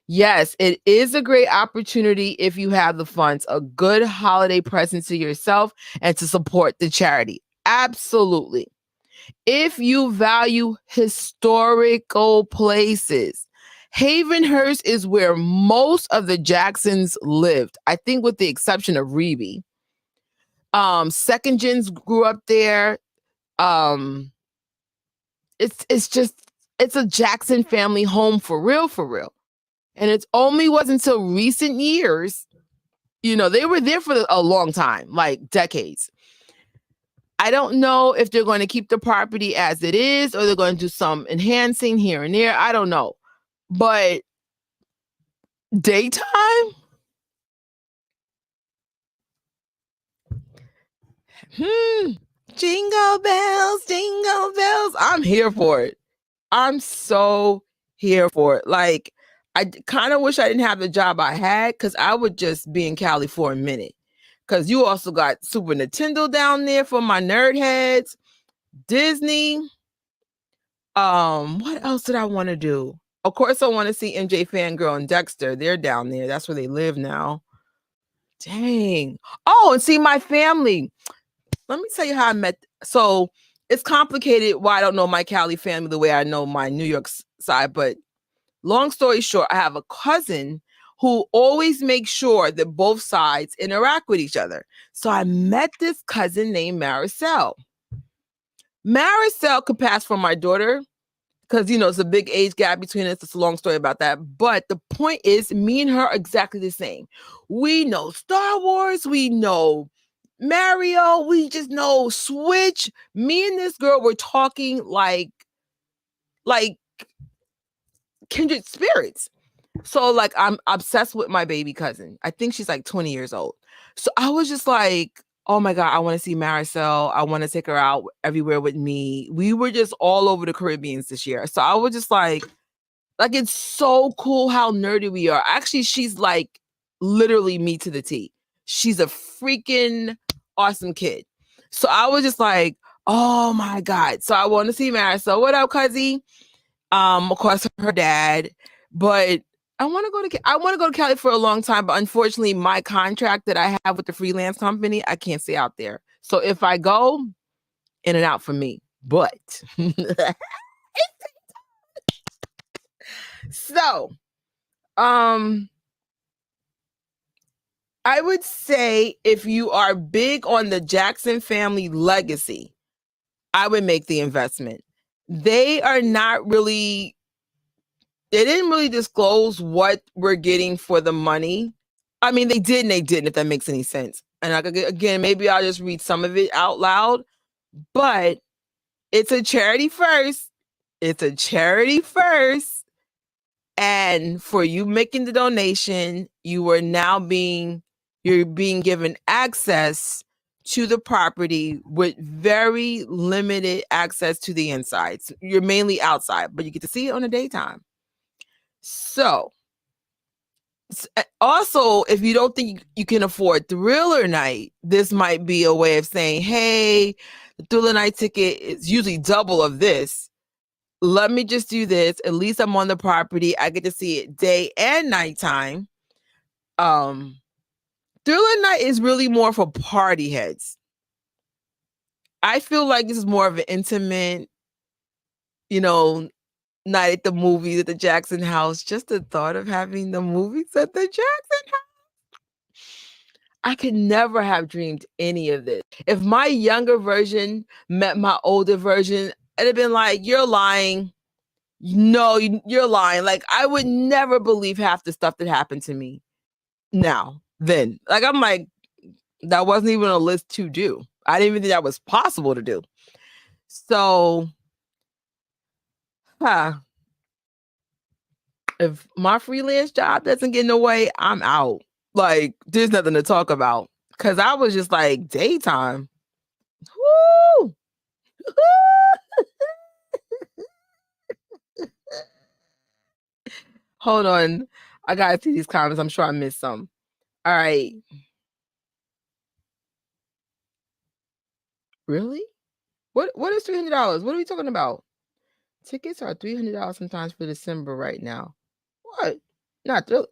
Yes, it is a great opportunity if you have the funds, a good holiday present to yourself and to support the charity. Absolutely. If you value historical places, Hayvenhurst is where most of the Jacksons lived. I think with the exception of Rebbie. Second gens grew up there. It's a Jackson family home for real, for real. And it only wasn't until recent years, they were there for a long time, like decades. I don't know if they're going to keep the property as it is or they're going to do some enhancing here and there. I don't know. But daytime? Jingle bells, jingle bells. I'm here for it. I'm so here for it. Like, I kind of wish I didn't have the job I had because I would just be in Cali for a minute. Because you also got Super Nintendo down there for my nerd heads, Disney. What else did I want to do? Of course, I want to see MJ Fangirl and Dexter. They're down there. That's where they live now. Dang. Oh, and see my family. Let me tell you how I met. So it's complicated why I don't know my Cali family the way I know my New York side. But long story short, I have a cousin who always makes sure that both sides interact with each other. So I met this cousin named Maricel. Maricel could pass for my daughter because, it's a big age gap between us. It's a long story about that. But the point is, me and her are exactly the same. We know Star Wars. We know Mario. We just know Switch. Me and this girl were talking like kindred spirits. So like I'm obsessed with my baby cousin. I think she's like 20 years old. So I was just like, oh my God, I want to see Maricel. I want to take her out everywhere with me. We were just all over the Caribbean this year. So I was just like it's so cool how nerdy we are. Actually, she's like literally me to the T. She's a freaking awesome kid. So I was just like, oh my God. So I want to see Maricel. What up, cuzzy? Of course, her dad. But I want to go to Cali for a long time, but unfortunately, my contract that I have with the freelance company, I can't stay out there. So if I go, in and out for me. But so, I would say if you are big on the Jackson family legacy, I would make the investment. They didn't really disclose what we're getting for the money. I mean, they did and they didn't, if that makes any sense. And again, maybe I'll just read some of it out loud, but it's a charity first. It's a charity first. And for you making the donation, you're being given access to the property with very limited access to the insides. You're mainly outside, but you get to see it on the daytime. So, also, if you don't think you can afford Thriller Night, this might be a way of saying, hey, the Thriller Night ticket is usually double of this. Let me just do this. At least I'm on the property. I get to see it day and nighttime. Thriller Night is really more for party heads. I feel like this is more of an intimate, night at the movies at the Jackson house. Just the thought of having the movies at the Jackson house. I could never have dreamed any of this. If my younger version met my older version, it'd have been like, you're lying. No, you're lying. Like, I would never believe half the stuff that happened to me then. Like, I'm like, that wasn't even a list to do. I didn't even think that was possible to do. So, if my freelance job doesn't get in the way, I'm out. Like, there's nothing to talk about. Because I was just like, daytime. Woo! Hold on. I gotta see these comments. I'm sure I missed some. All right. Really? What is $300? What are we talking about? Tickets are $300 sometimes for December right now. What? Not for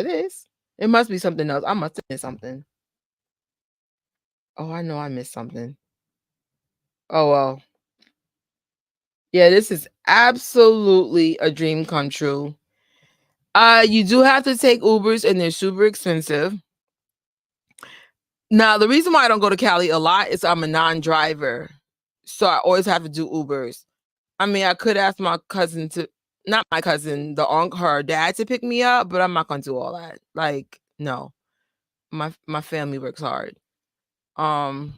this. It must be something else. I must have missed something. Oh, I know I missed something. Oh well. Yeah, this is absolutely a dream come true. You do have to take Ubers and they're super expensive. Now, the reason why I don't go to Cali a lot is I'm a non-driver. So I always have to do Ubers. I mean, I could ask my cousin to, not my cousin, her dad to pick me up, but I'm not gonna do all that. Like, no. My family works hard. But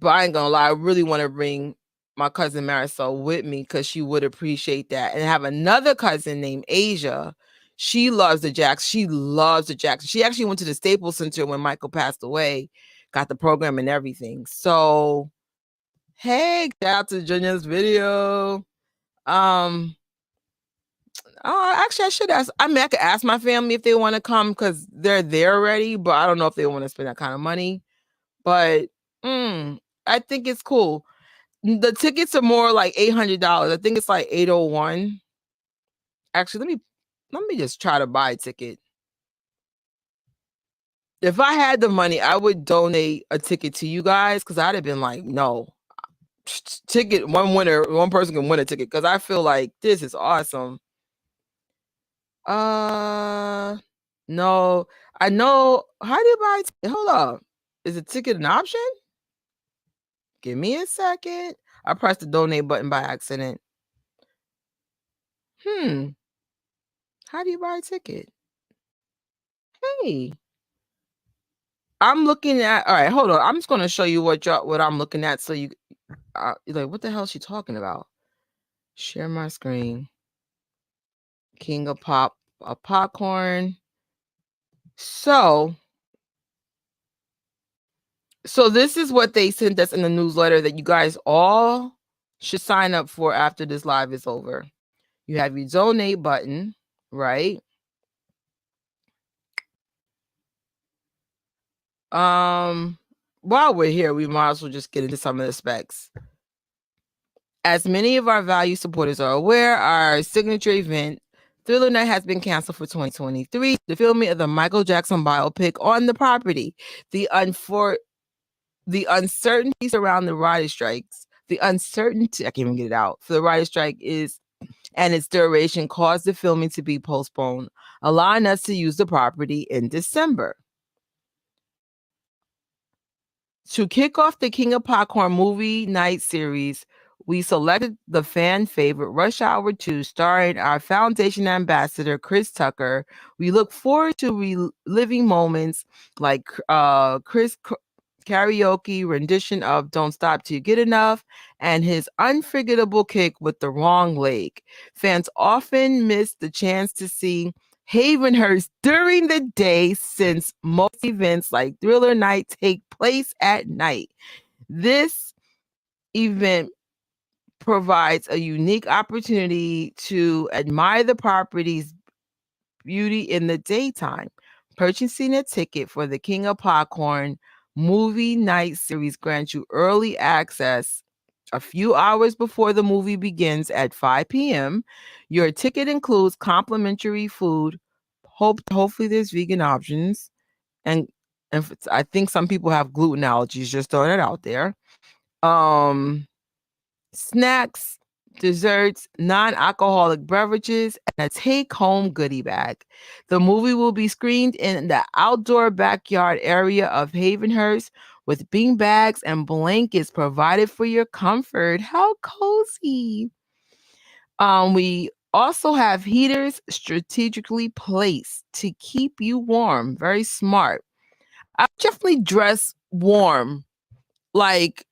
I ain't gonna lie, I really want to bring my cousin Marisol with me because she would appreciate that. And have another cousin named Asia. She loves the Jacks. She loves the Jacks. She actually went to the Staples Center when Michael passed away, got the program and everything. So, hey, shout out to Junior's video. Actually, I should ask. I mean, I could ask my family if they want to come because they're there already, but I don't know if they want to spend that kind of money. But I think it's cool. The tickets are more like $800. I think it's like 801. Actually, let me just try to buy a ticket. If I had the money, I would donate a ticket to you guys because I'd have been like, no. Ticket, one person can win a ticket because I feel like this is awesome. No, I know. How do you buy a ticket? Hold up. Is a ticket an option? Give me a second. I pressed the donate button by accident. How do you buy a ticket? Hey. I'm looking at, all right, hold on. I'm just going to show you what I'm looking at so you're like, what the hell is she talking about? Share my screen. King of Pop, a popcorn. So this is what they sent us in the newsletter that you guys all should sign up for after this live is over. You have your donate button, right? While we're here, we might as well just get into some of the specs. As many of our value supporters are aware, our signature event, Thriller Night, has been canceled for 2023. The filming of the Michael Jackson biopic on the property. The uncertainties around the writer strikes, I can't even get it out, for the writer strike and its duration caused the filming to be postponed, allowing us to use the property in December. To kick off the King of Popcorn movie night series, we selected the fan favorite Rush Hour 2, starring our foundation ambassador, Chris Tucker. We look forward to reliving moments like Chris karaoke rendition of Don't Stop Till You Get Enough and his unforgettable kick with the wrong leg. Fans often miss the chance to see Hayvenhurst during the day since most events like Thriller Night take place at night. This event provides a unique opportunity to admire the property's beauty in the daytime. Purchasing a ticket for the King of Popcorn movie night series grants you early access a few hours before the movie begins at 5 p.m. Your ticket includes complimentary food. Hopefully there's vegan options. And I think some people have gluten allergies, just throwing it out there. Snacks, desserts, non-alcoholic beverages, and a take-home goodie bag. The movie will be screened in the outdoor backyard area of Hayvenhurst with bean bags and blankets provided for your comfort. How cozy. We also have heaters strategically placed to keep you warm. Very smart. I definitely dress warm, like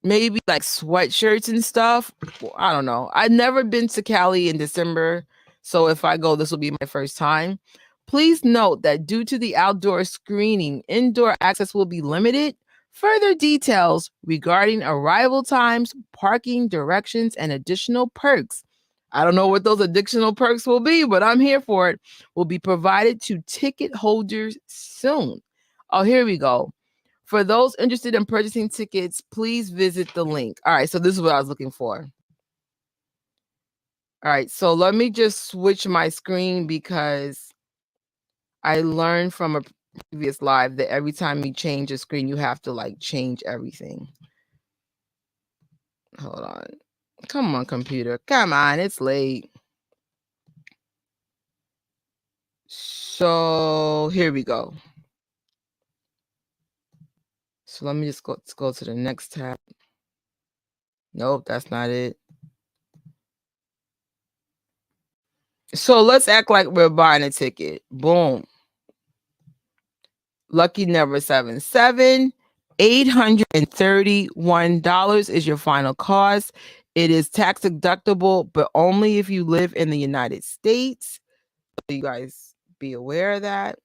maybe like sweatshirts and stuff. Well, I don't know. I've never been to Cali in December, so if I go, this will be my first time. Please note that due to the outdoor screening, indoor access will be limited. Further details regarding arrival times, parking directions, and additional perks. I don't know what those additional perks will be, but I'm here for it. Will be provided to ticket holders soon. Oh, here we go. For those interested in purchasing tickets, please visit the link. All right, so this is what I was looking for. All right, so let me just switch my screen because I learned from a previous live that every time you change a screen, you have to like change everything. Hold on. Come on, computer. Come on, it's late. So here we go. So let me just go to the next tab. Nope, that's not it. So let's act like we're buying a ticket. Boom. Lucky number 77. $831 is your final cost. It is tax deductible, but only if you live in the United States. So you guys be aware of that.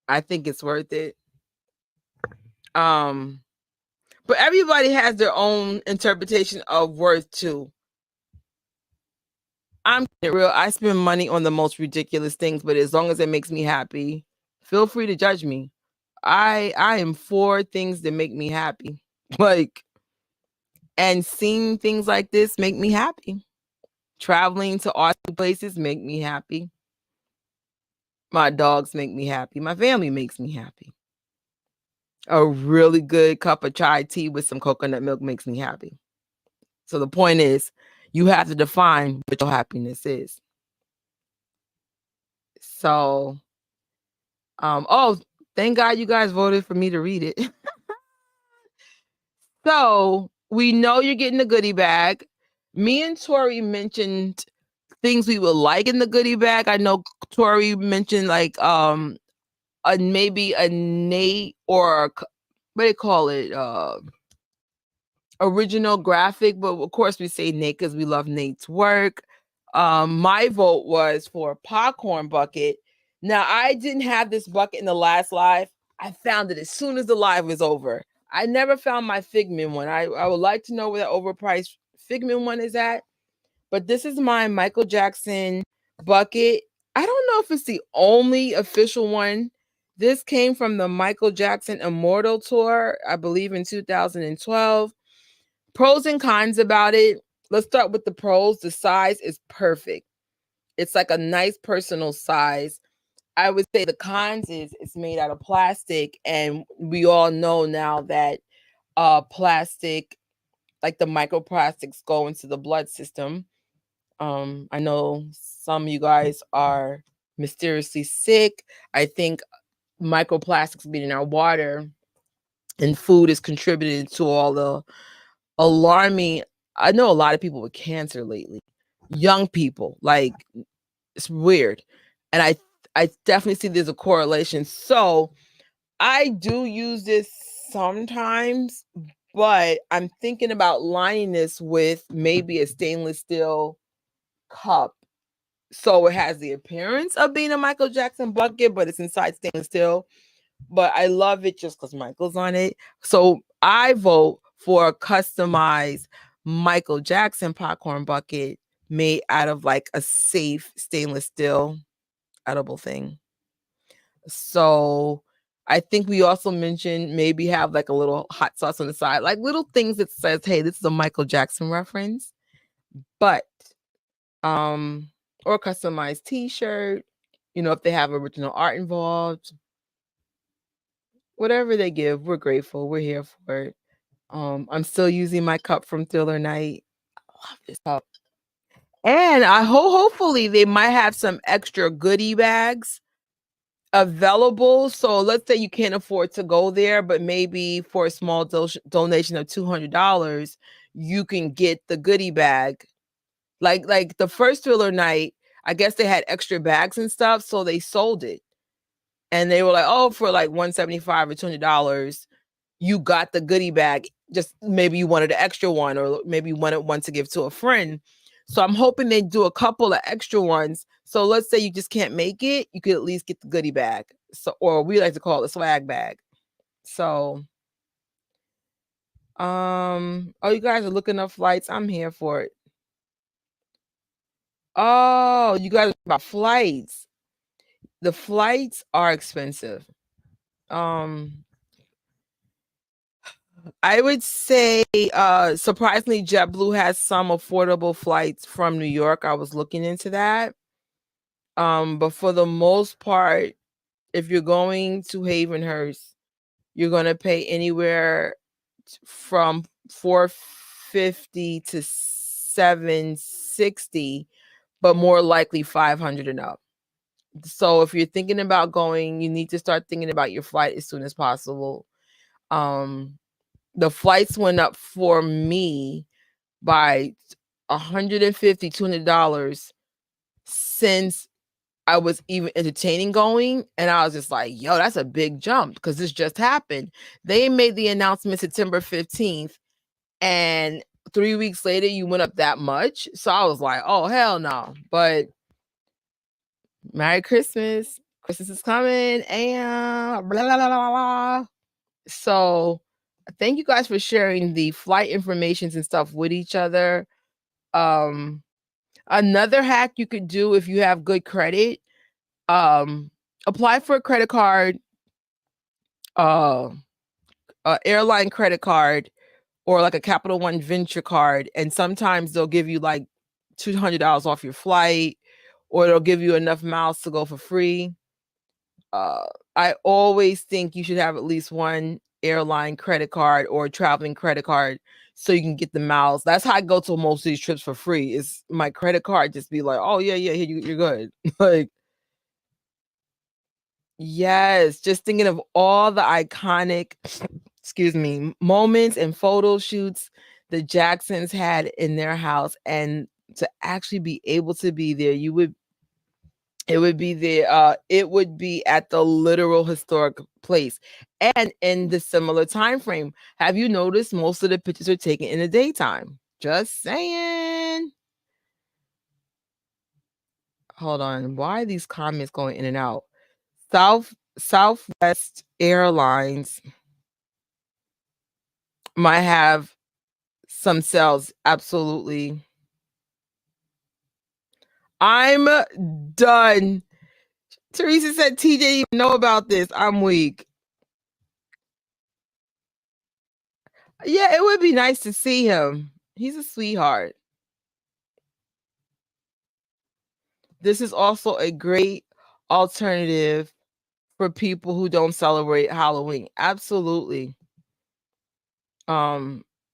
I think it's worth it. But everybody has their own interpretation of worth too. I'm real. I spend money on the most ridiculous things, but as long as it makes me happy, feel free to judge me. I am for things that make me happy. Like, and seeing things like this make me happy. Traveling to awesome places make me happy. My dogs make me happy. My family makes me happy. A really good cup of chai tea with some coconut milk makes me happy. So the point is, you have to define what your happiness is. So, oh, thank God you guys voted for me to read it. So we know you're getting a goodie bag. Me and Tori mentioned things we would like in the goodie bag. I know Tori mentioned like maybe a Nate or what do you call it? Original graphic, but of course we say Nate because we love Nate's work. My vote was for a popcorn bucket. Now I didn't have this bucket in the last live. I found it as soon as the live was over. I never found my Figment one. I would like to know where that overpriced Figment one is at. But this is my Michael Jackson bucket. I don't know if it's the only official one. This came from the Michael Jackson Immortal Tour, I believe in 2012. Pros and cons about it. Let's start with the pros. The size is perfect. It's like a nice personal size. I would say the cons is it's made out of plastic, and we all know now that plastic, like the microplastics, go into the blood system. I know some of you guys are mysteriously sick. I think microplastics being in our water and food is contributed to all the alarming. I know a lot of people with cancer lately. Young people, like, it's weird. And I definitely see there's a correlation. So I do use this sometimes, but I'm thinking about lining this with maybe a stainless steel cup. So it has the appearance of being a Michael Jackson bucket, but it's inside stainless steel. But I love it just because Michael's on it. So I vote for a customized Michael Jackson popcorn bucket made out of like a safe stainless steel edible thing. So I think we also mentioned maybe have like a little hot sauce on the side, like little things that says, hey, this is a Michael Jackson reference. But or customized t-shirt, if they have original art involved. Whatever they give, we're grateful. We're here for it. I'm still using my cup from Thriller Night. I love this cup. And hopefully they might have some extra goodie bags available. So let's say you can't afford to go there, but maybe for a small donation of $200, you can get the goodie bag. Like the first Thriller Night, I guess they had extra bags and stuff, so they sold it. And they were like, oh, for like $175 or $200, you got the goodie bag. Just maybe you wanted an extra one, or maybe you wanted one to give to a friend. So I'm hoping they do a couple of extra ones. So let's say you just can't make it, you could at least get the goodie bag. So, or we like to call it a swag bag. So, oh, you guys are looking up flights. I'm here for it. Oh, you guys are about flights. The flights are expensive. I would say surprisingly JetBlue has some affordable flights from New York. I was looking into that. But for the most part, if you're going to Hayvenhurst, you're going to pay anywhere from $450 to $760. but more likely 500 and up. So if you're thinking about going, you need to start thinking about your flight as soon as possible. The flights went up for me by $150, $200 since I was even entertaining going. And I was just like, yo, that's a big jump because this just happened. They made the announcement September 15th. And 3 weeks later, you went up that much. So I was like, oh, hell no. But Merry Christmas. Christmas is coming. And blah, blah, blah, blah, blah. So thank you guys for sharing the flight informations and stuff with each other. Another hack you could do if you have good credit, apply for a credit card, airline credit card, or like a Capital One Venture card, and sometimes they'll give you like $200 off your flight, or they'll give you enough miles to go for free. I always think you should have at least one airline credit card or traveling credit card so you can get the miles. That's how I go to most of these trips for free. Is my credit card just be like, oh yeah, here you're good. Like, yes, just thinking of all the iconic, excuse me, moments and photo shoots the Jacksons had in their house, and to actually be able to be there, it would be at the literal historic place and in the similar time frame. Have you noticed most of the pictures are taken in the daytime? Just saying. Hold on. Why are these comments going in and out? Southwest Airlines might have some sales. Absolutely. I'm done. Teresa said TJ didn't even know about this. I'm weak. Yeah, it would be nice to see him. He's a sweetheart. This is also a great alternative for people who don't celebrate Halloween. Absolutely.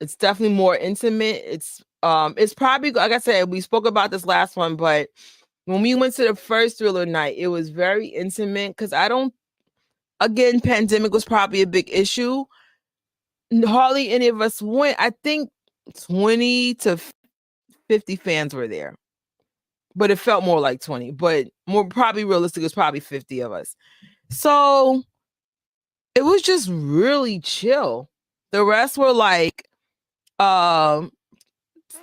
It's definitely more intimate. It's probably, like I said, we spoke about this last one, but when we went to the first Thriller night, it was very intimate because again, pandemic was probably a big issue. Hardly any of us went. I think 20 to 50 fans were there, but it felt more like 20, but more probably realistic, it was probably 50 of us. So it was just really chill. The rest were like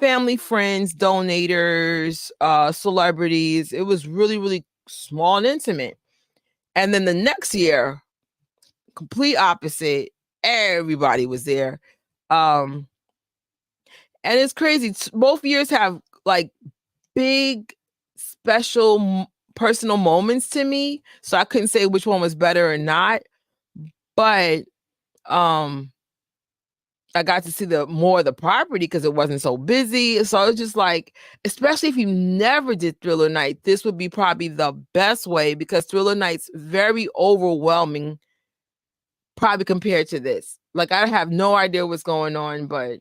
family, friends, donators, celebrities. It was really, really small and intimate. And then the next year, complete opposite. Everybody was there. And it's crazy. Both years have like big, special, personal moments to me. So I couldn't say which one was better or not. But I got to see more of the property because it wasn't so busy. So it's just like, especially if you never did Thriller Night, this would be probably the best way because Thriller Night's very overwhelming, probably compared to this. Like, I have no idea what's going on, but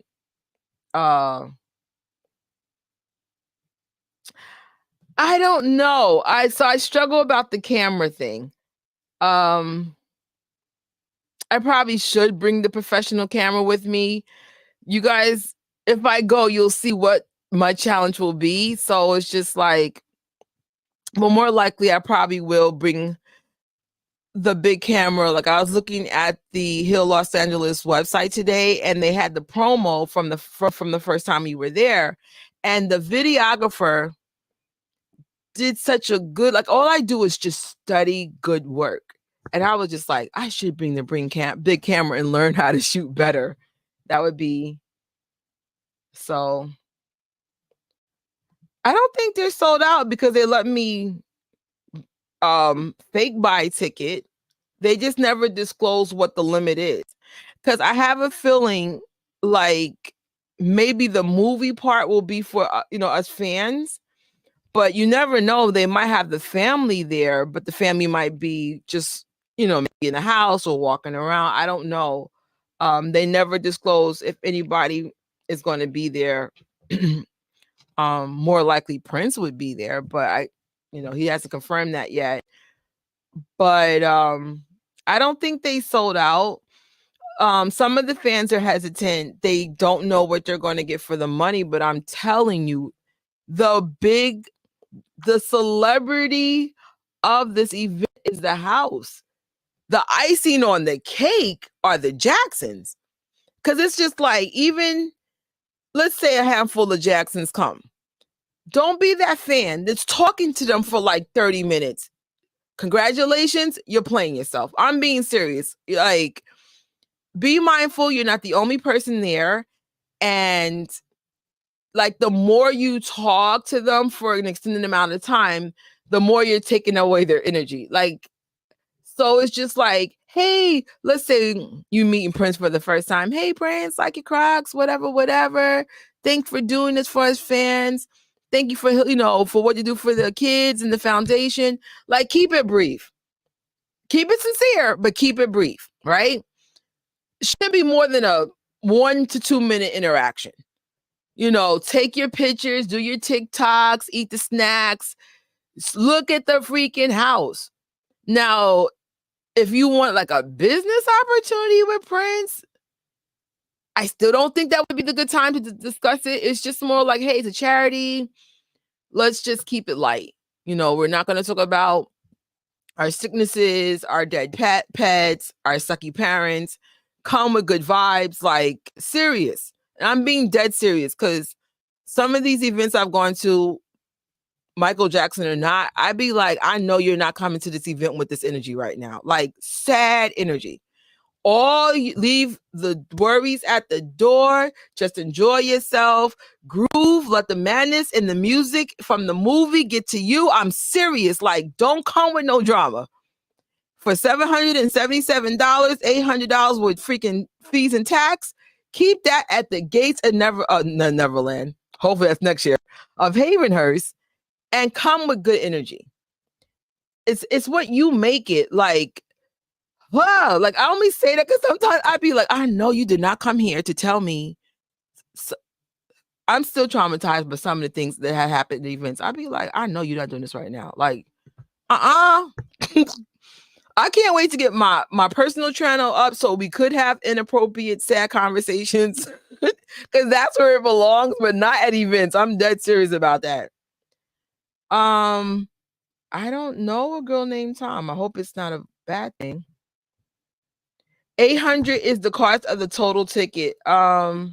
I don't know. I struggle about the camera thing. I probably should bring the professional camera with me. You guys, if I go, you'll see what my challenge will be. So it's just like, well, more likely I probably will bring the big camera. Like, I was looking at the Hill Los Angeles website today, and they had the promo from the first time you were there, and the videographer did such a good, like, all I do is just study good work. And I was just like, I should bring the big camera and learn how to shoot better. That would be so. I don't think they're sold out because they let me fake buy a ticket. They just never disclose what the limit is. Because I have a feeling like maybe the movie part will be for us fans, but you never know. They might have the family there, but the family might be just maybe in the house or walking around. I don't know. They never disclose if anybody is going to be there More likely Prince would be there, but he hasn't confirmed that yet. But I don't think they sold out. Some of the fans are hesitant. They don't know what they're going to get for the money, but I'm telling you, the celebrity of this event is the house. The icing on the cake are the Jacksons. Because it's just like, even, let's say a handful of Jacksons come. Don't be that fan that's talking to them for like 30 minutes. Congratulations, you're playing yourself. I'm being serious. Like, be mindful, you're not the only person there. And like, the more you talk to them for an extended amount of time, the more you're taking away their energy. Like, so it's just like, hey, let's say you meeting Prince for the first time. Hey, Prince, like your Crocs, whatever. Thanks for doing this for his fans. Thank you for what you do for the kids and the foundation. Like, keep it brief. Keep it sincere, but keep it brief, right? It shouldn't be more than a 1 to 2 minute interaction. Take your pictures, do your TikToks, eat the snacks, look at the freaking house. Now, if you want like a business opportunity with Prince, I still don't think that would be the good time to discuss it. It's just more like, hey, it's a charity. Let's just keep it light. We're not going to talk about our sicknesses, our dead pets, our sucky parents. Come with good vibes, like serious. And I'm being dead serious, because some of these events I've gone to, Michael Jackson or not, I'd be like, I know you're not coming to this event with this energy right now. Like, sad energy. Leave the worries at the door. Just enjoy yourself. Groove. Let the madness and the music from the movie get to you. I'm serious. Like, don't come with no drama. For $777, $800 with freaking fees and tax, keep that at the gates of Neverland. Hopefully that's next year, of Hayvenhurst, and come with good energy. It's what you make it. Like, wow. Like, I only say that because sometimes I'd be like, I know you did not come here to tell me. So, I'm still traumatized by some of the things that had happened at the events. I'd be like, I know you're not doing this right now. Like, I can't wait to get my personal channel up so we could have inappropriate, sad conversations, because that's where it belongs, but not at events. I'm dead serious about that. I don't know a girl named Tom. I hope it's not a bad thing. $800 is the cost of the total ticket. I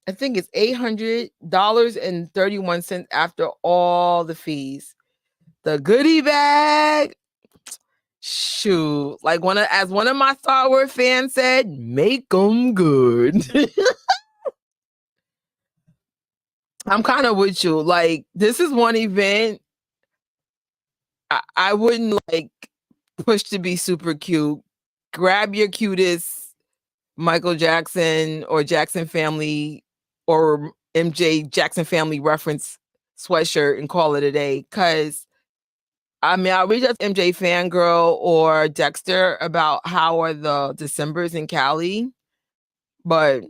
think it's $800.31 after all the fees. The goodie bag. Shoot, like as one of my Star Wars fans said, make them good. I'm kind of with you. Like, this is one event I wouldn't like push to be super cute. Grab your cutest Michael Jackson or Jackson family or MJ Jackson family reference sweatshirt and call it a day. Because I'll reach out to MJ Fangirl or Dexter about how are the Decembers in Cali. Or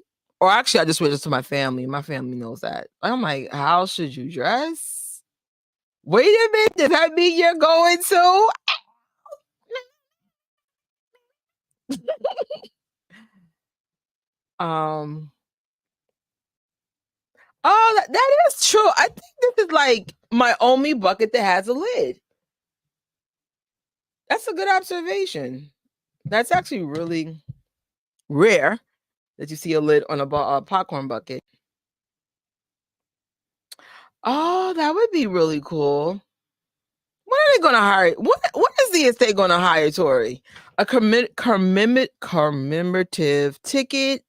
actually, I just reached out to my family. My family knows that. I'm like, how should you dress? Wait a minute. Does that mean you're going to? Oh, that is true. I think this is like my only bucket that has a lid. That's a good observation. That's actually really rare that you see a lid on a popcorn bucket. Oh, that would be really cool. When are they going to hire? What is the estate going to hire Tori? A commemorative ticket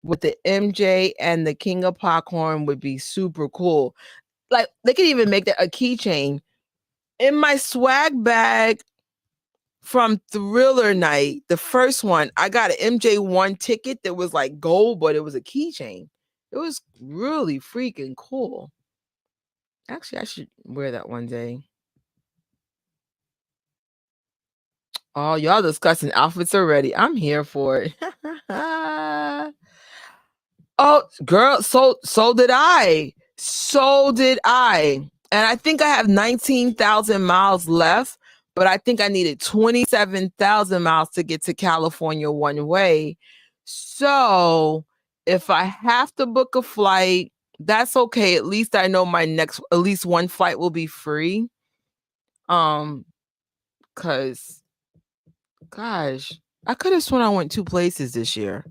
with the MJ and the King of Popcorn would be super cool. Like, they could even make that a keychain. In my swag bag from Thriller Night, the first one, I got an MJ1 ticket that was like gold, but it was a keychain. It was really freaking cool. Actually, I should wear that one day. Oh, y'all discussing outfits already. I'm here for it. Oh, girl, so did I. So did I. And I think I have 19,000 miles left, but I think I needed 27,000 miles to get to California one way. So if I have to book a flight, that's okay. At least I know my next, at least one flight will be free. Cause gosh, I could have sworn I went 2 places this year.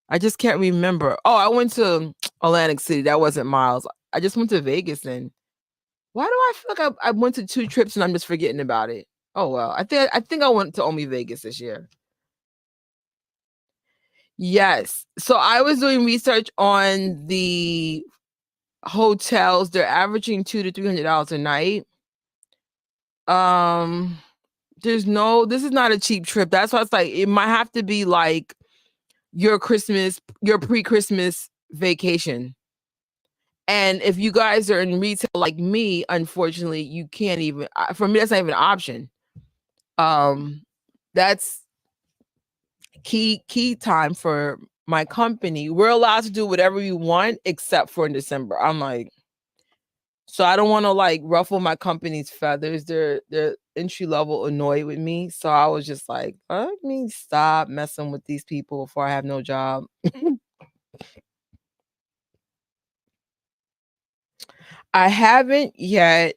I just can't remember. Oh, I went to Atlantic City. That wasn't miles. I just went to Vegas then. Why do I feel like I went to 2 trips and I'm just forgetting about it? Oh well, I think I went to only Vegas this year. Yes. So I was doing research on the hotels. They're averaging $200 to $300 a night. This is not a cheap trip. That's why it's like it might have to be like your pre-Christmas vacation. And if you guys are in retail like me, unfortunately, you can't even. For me, that's not even an option. That's key time for my company. We're allowed to do whatever we want except for in December. I'm like, so I don't want to like ruffle my company's feathers. They're entry level annoyed with me. So I was just like, let me stop messing with these people before I have no job. I haven't yet.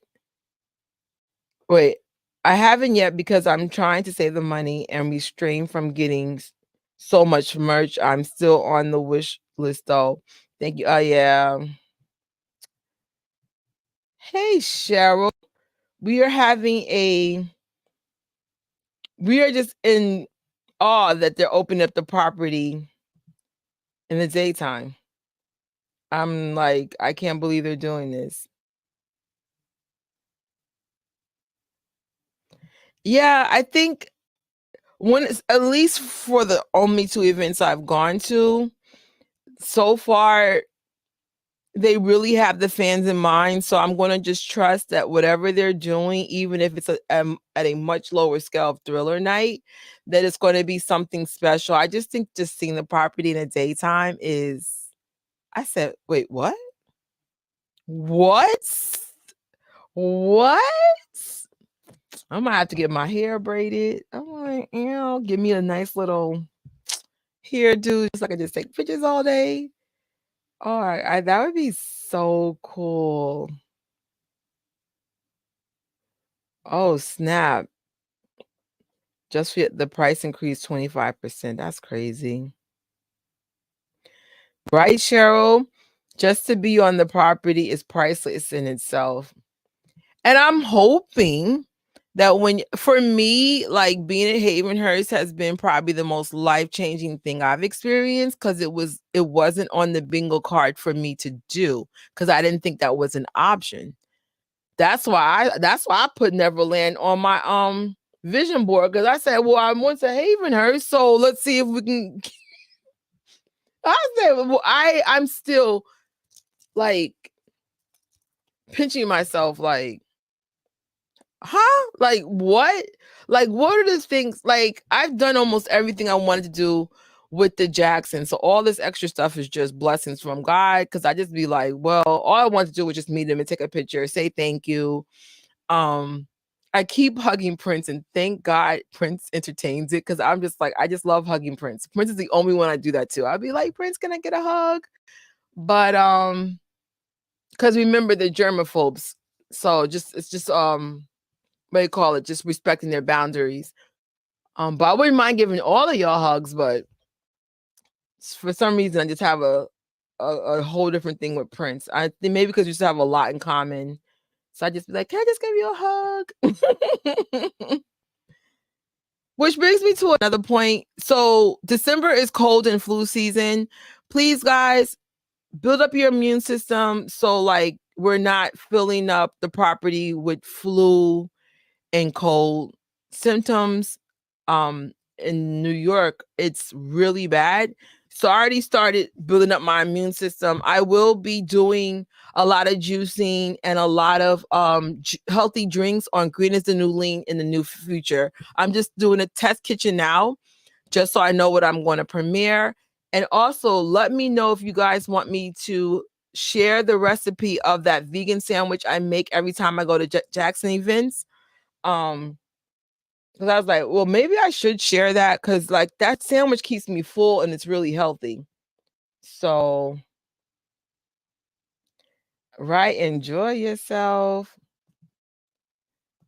Wait, I haven't yet because I'm trying to save the money and restrain from getting so much merch. I'm still on the wish list though. Thank you. Yeah. Hey Cheryl, we are having a. We are just in awe that they're opening up the property in the daytime. I'm like, I can't believe they're doing this. Yeah, I think when it's at least for the only 2 events I've gone to so far, they really have the fans in mind. So I'm going to just trust that whatever they're doing, even if it's at a much lower scale of thriller night, that it's going to be something special. I just think just seeing the property in the daytime is. I said, wait, what? What? What? I'm gonna have to get my hair braided. I'm like, give me a nice little hairdo so I can just take pictures all day. All right, that would be so cool. Oh snap! Just for the price increase 25%. That's crazy, right, Cheryl? Just to be on the property is priceless in itself. And I'm hoping that for me, like being at Hayvenhurst has been probably the most life-changing thing I've experienced because it wasn't on the bingo card for me to do because I didn't think that was an option. That's why I put Neverland on my vision board because I said, well, I went to Hayvenhurst, so let's see if we can. I said, well, I'm still like pinching myself, like, huh? Like what? Like what are the things? Like I've done almost everything I wanted to do with the Jackson. So all this extra stuff is just blessings from God. Cause I just be like, well, all I want to do was just meet him and take a picture, say thank you. I keep hugging Prince and thank God Prince entertains it. Cause I'm just like, I just love hugging Prince. Prince is the only one I do that to. I'll be like, Prince, can I get a hug? But because remember the germaphobes. So it's just what do you call it? Just respecting their boundaries. But I wouldn't mind giving all of y'all hugs, but for some reason I just have a whole different thing with Prince. I think maybe because we just have a lot in common. So I just be like, can I just give you a hug? Which brings me to another point. So December is cold and flu season. Please, guys, build up your immune system so like we're not filling up the property with flu and cold symptoms. In New York, it's really bad. So I already started building up my immune system. I will be doing a lot of juicing and a lot of healthy drinks on Green is the New Lean in the new future. I'm just doing a test kitchen now just so I know what I'm going to premiere. And also let me know if you guys want me to share the recipe of that vegan sandwich I make every time I go to Jackson events. Because I was like, well, maybe I should share that because like that sandwich keeps me full and it's really healthy. So, right, enjoy yourself.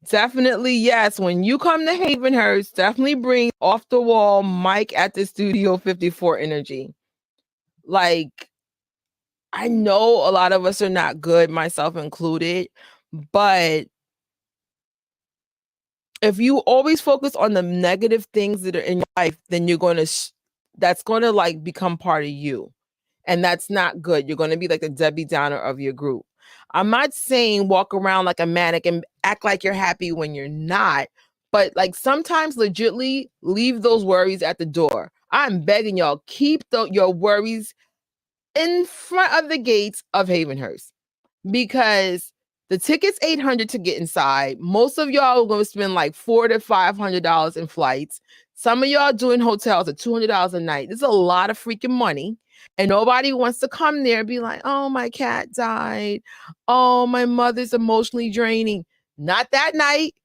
Definitely, yes. When you come to Hayvenhurst, definitely bring off the wall Mike at the Studio 54 energy. Like, I know a lot of us are not good, myself included, but if you always focus on the negative things that are in your life, then you're going to, that's going to like become part of you. And that's not good. You're going to be like the Debbie Downer of your group. I'm not saying walk around like a manic and act like you're happy when you're not, but like sometimes legitly leave those worries at the door. I'm begging y'all, keep your worries in front of the gates of Hayvenhurst because the ticket's $800 to get inside. Most of y'all are going to spend like $400 to $500 in flights. Some of y'all doing hotels at $200 a night. This is a lot of freaking money. And nobody wants to come there and be like, oh, my cat died. Oh, my mother's emotionally draining. Not that night.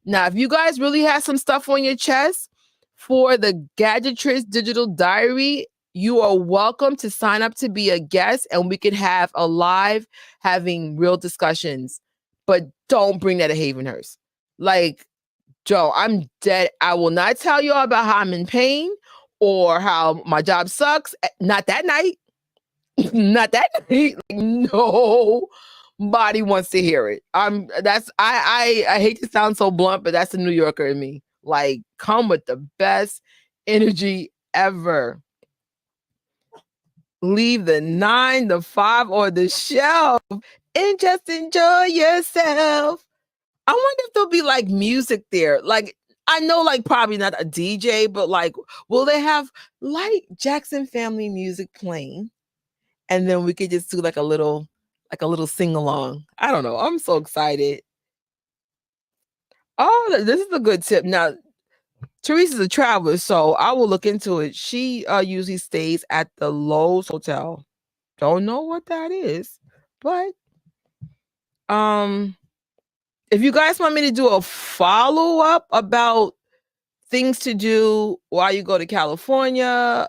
Now, if you guys really have some stuff on your chest for the Gadgetress Digital Diary, you are welcome to sign up to be a guest and we could have a live having real discussions. But don't bring that to Hayvenhurst. Like, Joe, I'm dead. I will not tell y'all about how I'm in pain or how my job sucks. Not that night. Not that night. Like, nobody wants to hear it. I hate to sound so blunt, but that's the New Yorker in me. Like, come with the best energy ever. Leave the 9 to 5 on the shelf and just enjoy yourself. I wonder if there'll be like music there. Like, I know, like, probably not a DJ, but like, will they have like Jackson family music playing? And then we could just do like a little sing along. I don't know. I'm so excited. Oh, this is a good tip. Now, Teresa's a traveler, so I will look into it. She usually stays at the Lowe's Hotel. Don't know what that is, but if you guys want me to do a follow-up about things to do while you go to California,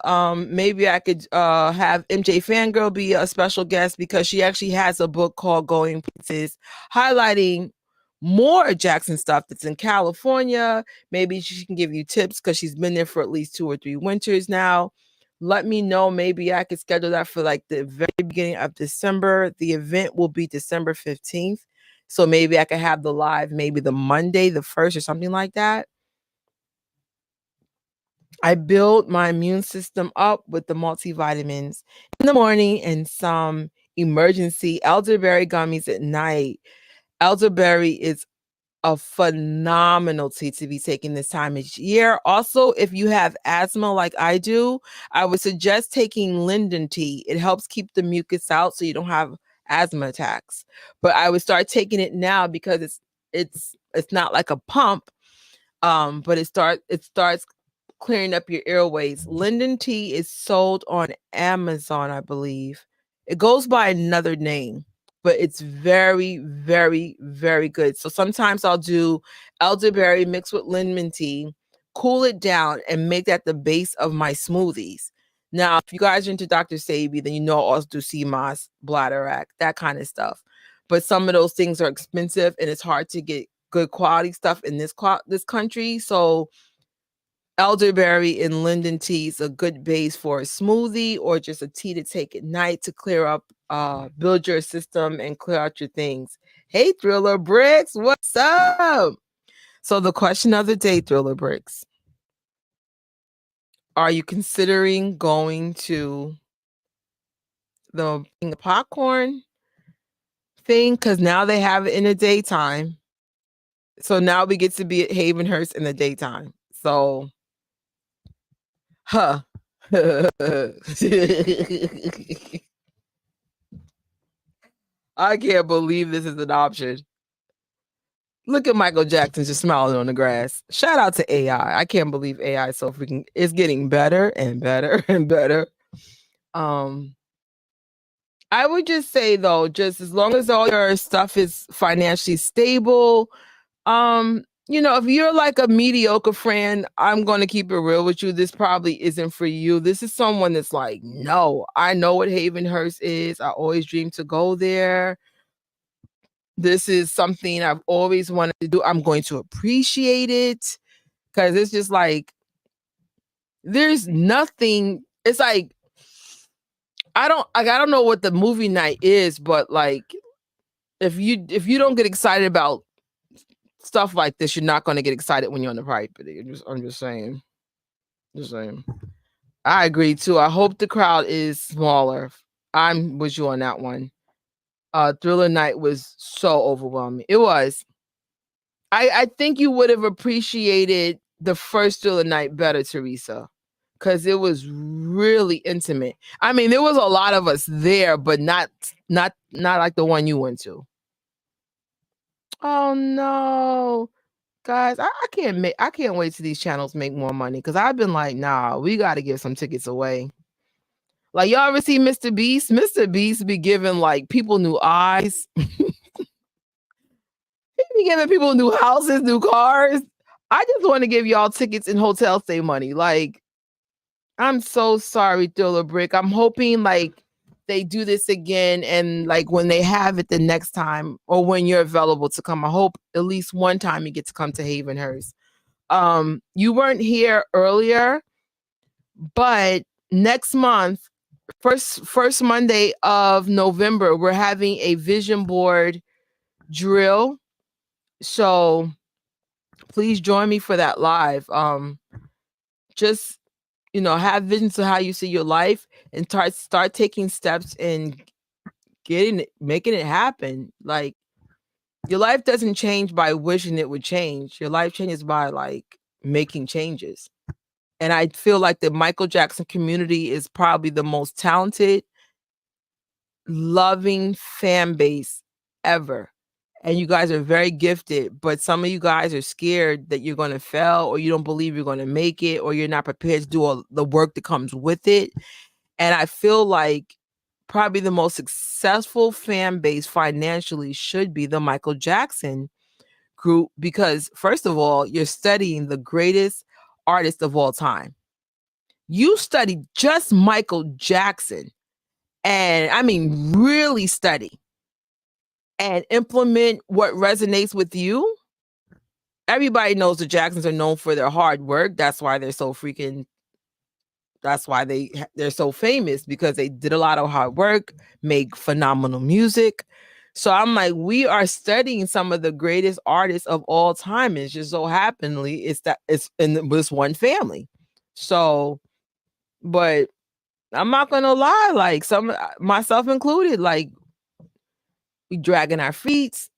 maybe I could have MJ Fangirl be a special guest because she actually has a book called Going Places, highlighting more Jackson stuff that's in California. Maybe she can give you tips because she's been there for at least 2 or 3 winters now. Let me know. Maybe I could schedule that for like the very beginning of December. The event will be December 15th. So maybe I could have the live maybe the Monday, the 1st or something like that. I build my immune system up with the multivitamins in the morning and some emergency elderberry gummies at night. Elderberry is a phenomenal tea to be taking this time of year. Also, if you have asthma like I do, I would suggest taking linden tea. It helps keep the mucus out so you don't have asthma attacks. But I would start taking it now because it's not like a pump, but it starts clearing up your airways. Linden tea is sold on Amazon, I believe. It goes by another name, but it's very, very, very good. So sometimes I'll do elderberry mixed with lemon tea, cool it down, and make that the base of my smoothies. Now, if you guys are into Dr. Sabi, then you know I'll also do sea moss, bladder that kind of stuff. But some of those things are expensive and it's hard to get good quality stuff in this country. So elderberry and linden tea is a good base for a smoothie or just a tea to take at night to clear up, build your system and clear out your things. Hey, Thriller Bricks, what's up? So the question of the day, Thriller Bricks. Are you considering going to the popcorn thing? Because now they have it in the daytime. So now we get to be at Hayvenhurst in the daytime. So, huh. I can't believe this is an option. Look at Michael Jackson just smiling on the grass. Shout out to AI. I can't believe AI is so freaking, it's getting better and better and better. I would just say though, just as long as all your stuff is financially stable, if you're like a mediocre friend, I'm going to keep it real with you. This probably isn't for you. This is someone that's like, no, I know what Hayvenhurst is. I always dreamed to go there. This is something I've always wanted to do. I'm going to appreciate it because it's just like, there's nothing. It's like, I don't know what the movie night is, but like, if you don't get excited about stuff like this, you're not going to get excited when you're on the property. I'm just saying. Just saying. I agree too. I hope the crowd is smaller. I'm with you on that one. Thriller Night was so overwhelming. It was. I think you would have appreciated the first Thriller Night better, Teresa, because it was really intimate. I mean, there was a lot of us there, but not like the one you went to. Oh no. Guys, I can't wait till these channels make more money because I've been like, nah, we got to give some tickets away. Like, y'all ever see Mr. Beast? Mr. Beast be giving like people new eyes. He be giving people new houses, new cars. I just want to give y'all tickets and hotel stay money. Like, I'm so sorry, Thriller Brick. I'm hoping like they do this again, and like when they have it the next time, or when you're available to come, I hope at least one time you get to come to Hayvenhurst. You weren't here earlier, but next month, first Monday of November, we're having a vision board drill. So please join me for that live. Just have visions of how you see your life and start taking steps and making it happen. Like, your life doesn't change by wishing it would change. Your life changes by like making changes. And I feel like the Michael Jackson community is probably the most talented, loving fan base ever. And you guys are very gifted, but some of you guys are scared that you're going to fail, or you don't believe you're going to make it, or you're not prepared to do the work that comes with it. And I feel like probably the most successful fan base financially should be the Michael Jackson group, because first of all, you're studying the greatest artist of all time. You study just Michael Jackson, and I mean really study and implement what resonates with you. Everybody knows the Jacksons are known for their hard work. That's why they're so they're so famous, because they did a lot of hard work, make phenomenal music. So I'm like, we are studying some of the greatest artists of all time. It's just so happenly it's in this one family. So, but I'm not gonna lie, like myself included, like we dragging our feet,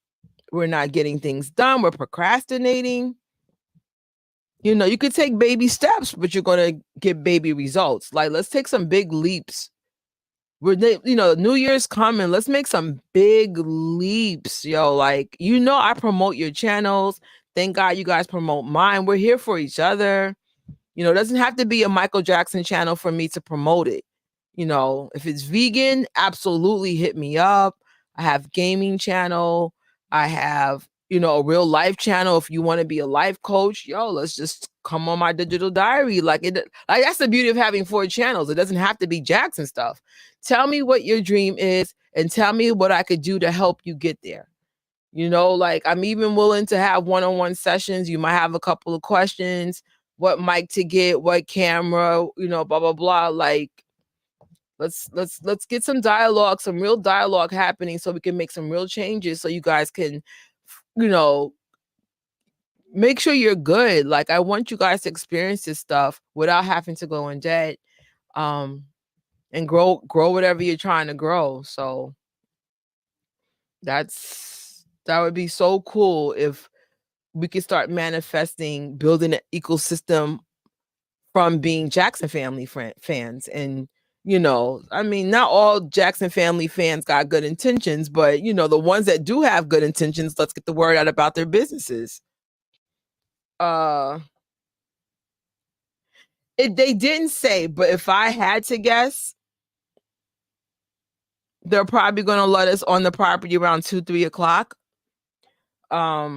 we're not getting things done, we're procrastinating. You could take baby steps, but you're gonna get baby results. Like, let's take some big leaps. New Year's coming. Let's make some big leaps, yo. Like, I promote your channels. Thank God you guys promote mine. We're here for each other. It doesn't have to be a Michael Jackson channel for me to promote it. If it's vegan, absolutely hit me up. I have gaming channel. I have, a real life channel. If you want to be a life coach, yo, let's just come on my digital diary. Like that's the beauty of having 4 channels. It doesn't have to be Jackson stuff. Tell me what your dream is and tell me what I could do to help you get there. Like, I'm even willing to have one-on-one sessions. You might have a couple of questions, what mic to get, what camera, blah, blah, blah. Like, let's get some dialogue, some real dialogue happening, so we can make some real changes, so you guys can, make sure you're good. Like, I want you guys to experience this stuff without having to go in debt, and grow whatever you're trying to grow. So that would be so cool if we could start manifesting, building an ecosystem from being Jackson family fans. And, I mean, not all Jackson family fans got good intentions, but, the ones that do have good intentions, let's get the word out about their businesses. They didn't say, but if I had to guess, They're probably going to let us on the property around 2-3 o'clock. I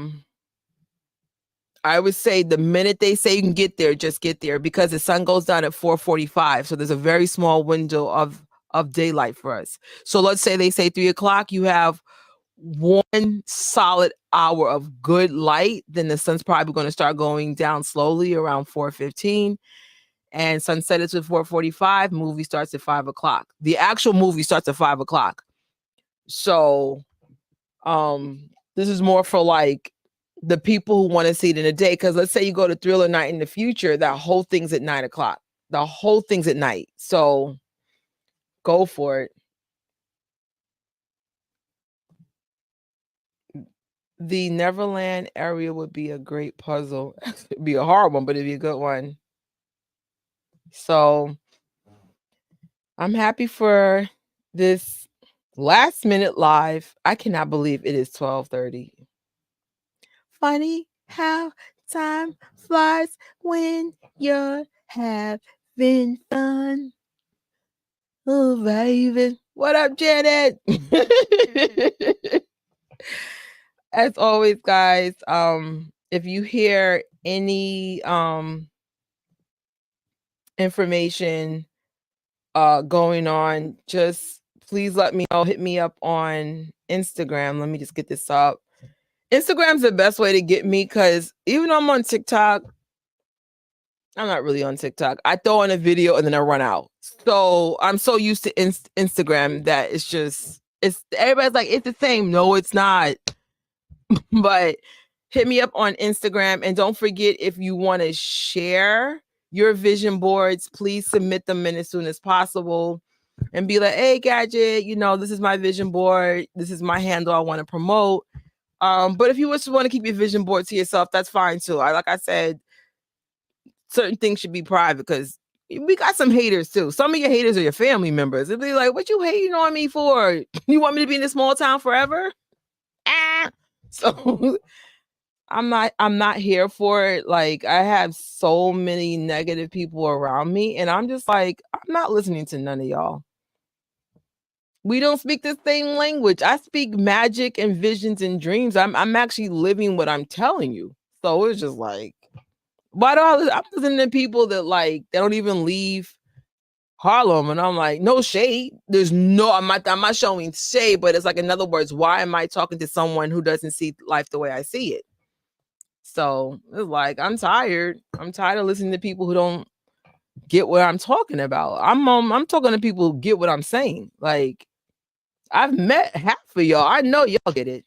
would say the minute they say you can get there, just get there, because the sun goes down at 4:45. So there's a very small window of daylight for us. So let's say they say 3 o'clock, you have 1 solid hour of good light. Then the sun's probably going to start going down slowly around 4:15. And sunset is at 4:45. Movie starts at 5 o'clock. The actual movie starts at 5 o'clock. So this is more for like the people who want to see it in the day. Because let's say you go to Thriller Night in the future, that whole thing's at 9 o'clock. The whole thing's at night. So go for it. The Neverland area would be a great puzzle. It'd be a hard one, but it'd be a good one. So I'm happy for this last minute live. I cannot believe it is 12:30. Funny how time flies when you're having fun. Oh, baby. What up, Janet? As always, guys, if you hear any information going on, just please let me know. Hit me up on Instagram. Let me just get this up. Instagram's the best way to get me, because even though I'm on TikTok, I'm not really on TikTok. I throw in a video and then I run out. So I'm so used to Instagram that it's everybody's like, it's the same. No, it's not. But hit me up on Instagram. And don't forget, if you want to share your vision boards, please submit them in as soon as possible. And be like, hey, Gadget, this is my vision board. This is my handle I want to promote. But if you just want to keep your vision board to yourself, that's fine too. Like I said, certain things should be private, because we got some haters too. Some of your haters are your family members. They'll be like, what you hating on me for? You want me to be in this small town forever? So I'm not here for it. Like, I have so many negative people around me, and I'm just like, I'm not listening to none of y'all. We don't speak the same language. I speak magic and visions and dreams. I'm actually living what I'm telling you. So it's just like, why do I'm listening to people that like they don't even leave Harlem, and I'm like, no shade. I'm not showing shade, but it's like, in other words, why am I talking to someone who doesn't see life the way I see it? So it's like, I'm tired. I'm tired of listening to people who don't get what I'm talking about. I'm talking to people who get what I'm saying. Like, I've met half of y'all. I know y'all get it.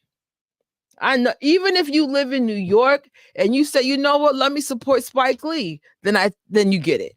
I know, even if you live in New York and you say, you know what, let me support Spike Lee, then you get it.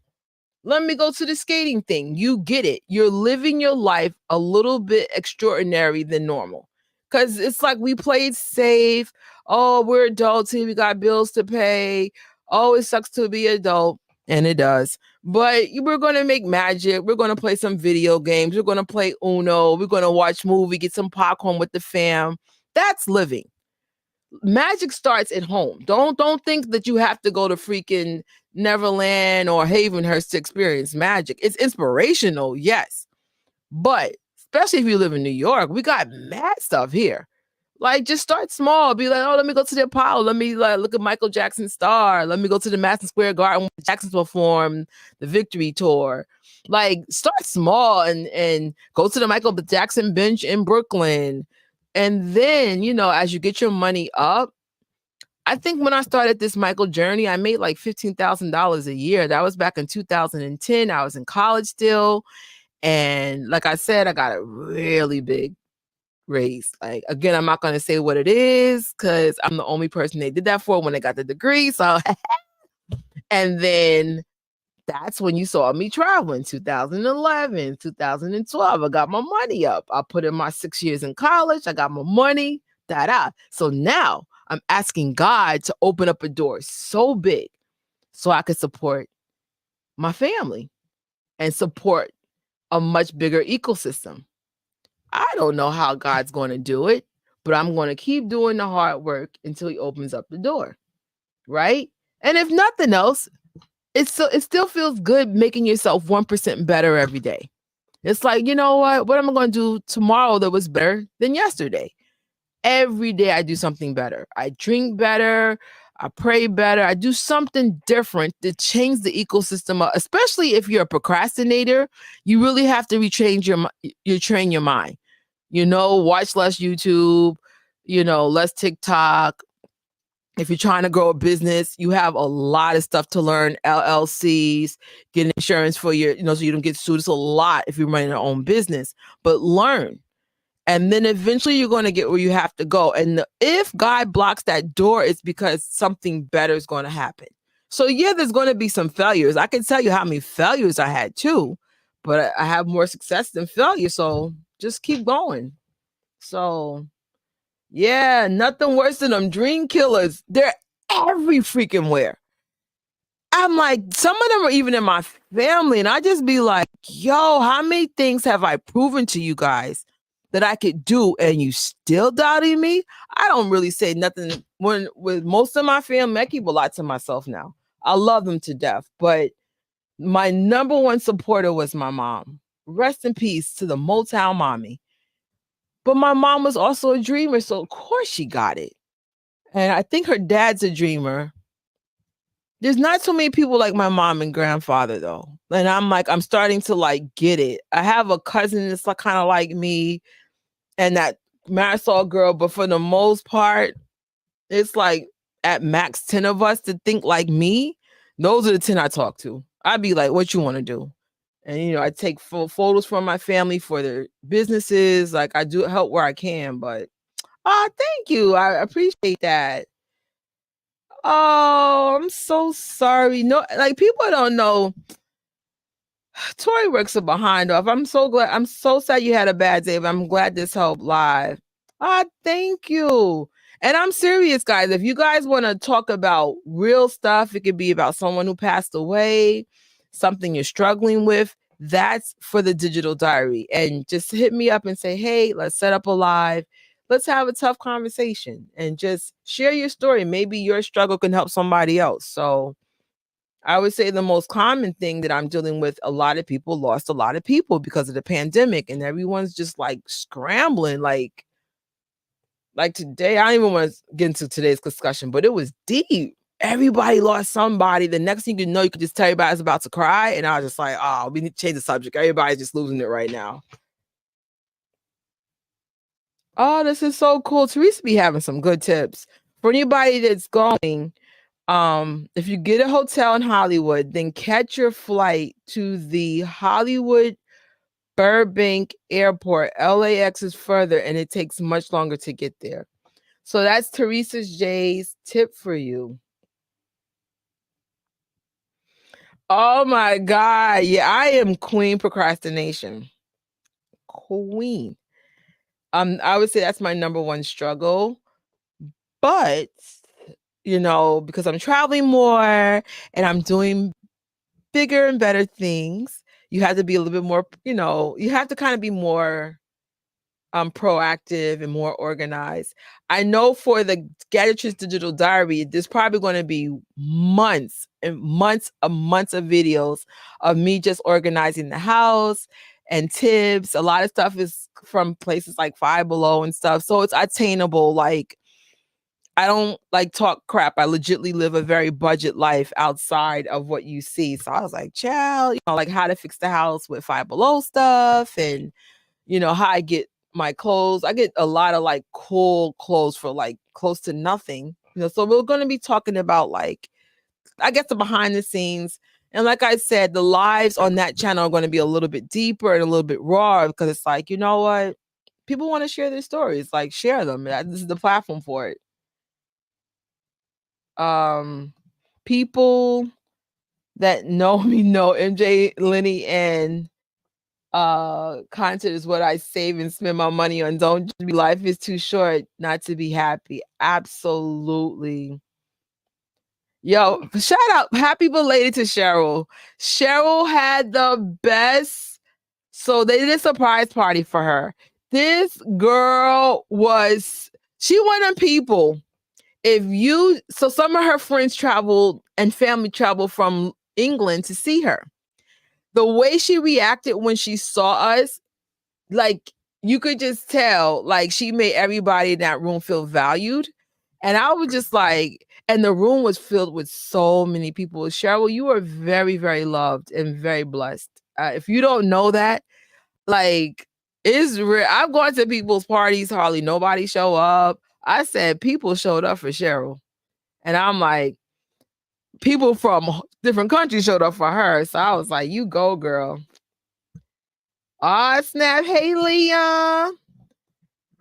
Let me go to the skating thing. You get it. You're living your life a little bit extraordinary than normal. Because it's like, we played safe. Oh, we're adults here. We got bills to pay. Oh, it sucks to be adult. And it does. But we're going to make magic. We're going to play some video games. We're going to play Uno. We're going to watch movie, get some popcorn with the fam. That's living. Magic starts at home. Don't think that you have to go to freaking Neverland or Hayvenhurst to experience magic. It's inspirational, yes. But especially if you live in New York, we got mad stuff here. Like, just start small. Be like, oh, let me go to the Apollo. Let me look at Michael Jackson's star. Let me go to the Madison Square Garden where Jackson's performed the Victory Tour. Like, start small and go to the Michael Jackson bench in Brooklyn. And then, as you get your money up, I think when I started this Michael journey, I made like $15,000 a year. That was back in 2010. I was in college still. And like I said, I got a really big raise. Like, again, I'm not going to say what it is, because I'm the only person they did that for when they got the degree. So, and then that's when you saw me traveling. 2011, 2012, I got my money up. I put in my 6 years in college. I got my money. So now I'm asking God to open up a door so big so I could support my family and support a much bigger ecosystem. I don't know how God's going to do it, but I'm going to keep doing the hard work until he opens up the door. Right? And if nothing else, it still feels good making yourself 1% better every day. It's like, you know what? What am I going to do tomorrow that was better than yesterday? Every day I do something better. I drink better. I pray better. I do something different to change the ecosystem up. Especially if you're a procrastinator, you really have to train your mind. Watch less YouTube, less TikTok. If you're trying to grow a business, you have a lot of stuff to learn. LLCs, get insurance for so you don't get sued. It's a lot if you're running your own business, but learn. And then eventually you're going to get where you have to go. And if God blocks that door, it's because something better is going to happen. So yeah, there's going to be some failures. I can tell you how many failures I had too, but I have more success than failure. So just keep going. So yeah, nothing worse than them dream killers. They're every freaking where. I'm like, some of them are even in my family. And I just be like, yo, how many things have I proven to you guys that I could do and you still doubting me? I don't really say nothing with most of my family. I keep a lot to myself now. I love them to death. But my number one supporter was my mom. Rest in peace to the Motown mommy. But my mom was also a dreamer. So of course she got it. And I think her dad's a dreamer. There's not so many people like my mom and grandfather though. And I'm starting to get it. I have a cousin that's kind of like me and that Marisol girl, but for the most part, it's like at max 10 of us to think like me. Those are the 10 I talk to. I'd be like, what you want to do? And, I take photos from my family for their businesses. Like I do help where I can, but thank you. I appreciate that. Oh, I'm so sorry. No, people don't know. Tori works are behind off. I'm so glad. I'm so sad you had a bad day, but I'm glad this helped live. Thank you. And I'm serious, guys. If you guys want to talk about real stuff, it could be about someone who passed away, something you're struggling with. That's for the digital diary. And just hit me up and say, hey, let's set up a live. Let's have a tough conversation and just share your story. Maybe your struggle can help somebody else. So I would say the most common thing that I'm dealing with, a lot of people lost a lot of people because of the pandemic and everyone's just scrambling. Like today, I don't even want to get into today's discussion, but it was deep. Everybody lost somebody. The next thing you know, you could just tell everybody's about to cry. And I was just like, oh, we need to change the subject. Everybody's just losing it right now. Oh, this is so cool. Teresa be having some good tips. For anybody that's going, if you get a hotel in Hollywood, then catch your flight to the Hollywood Burbank Airport. LAX is further and it takes much longer to get there. So that's Teresa J's tip for you. Oh my God. Yeah, I am queen procrastination. Queen. I would say that's my number one struggle. But, because I'm traveling more and I'm doing bigger and better things, you have to be a little bit more, you have to kind of be more proactive and more organized. I know for the Gadget's digital diary, there's probably going to be months and months of videos of me just organizing the house and tips. A lot of stuff is from places like Five Below and stuff. So it's attainable. I don't talk crap. I legitly live a very budget life outside of what you see. So I was like, child, how to fix the house with Five Below stuff and, how I get my clothes. I get a lot of cool clothes for close to nothing. So we're going to be talking about I guess the behind the scenes. And like I said, the lives on that channel are going to be a little bit deeper and a little bit raw because it's you know what? People want to share their stories. Share them. This is the platform for it. People that know me know MJ, Lenny, and content is what I save and spend my money on. Don't just be life is too short not to be happy. Absolutely. Yo, shout out, happy belated to Cheryl. Cheryl had the best. So they did a surprise party for her. This girl she went on people. So some of her friends traveled and family traveled from England to see her. The way she reacted when she saw us, like you could just tell, like she made everybody in that room feel valued. And I was just like, and the room was filled with so many people. Cheryl, you are very, very loved and very blessed. If you don't know that, like, it's real. I've gone to people's parties, hardly nobody show up. I said people showed up for Cheryl. And I'm like, people from different countries showed up for her. So I was like, you go, girl. Ah, snap. Hey, Leah.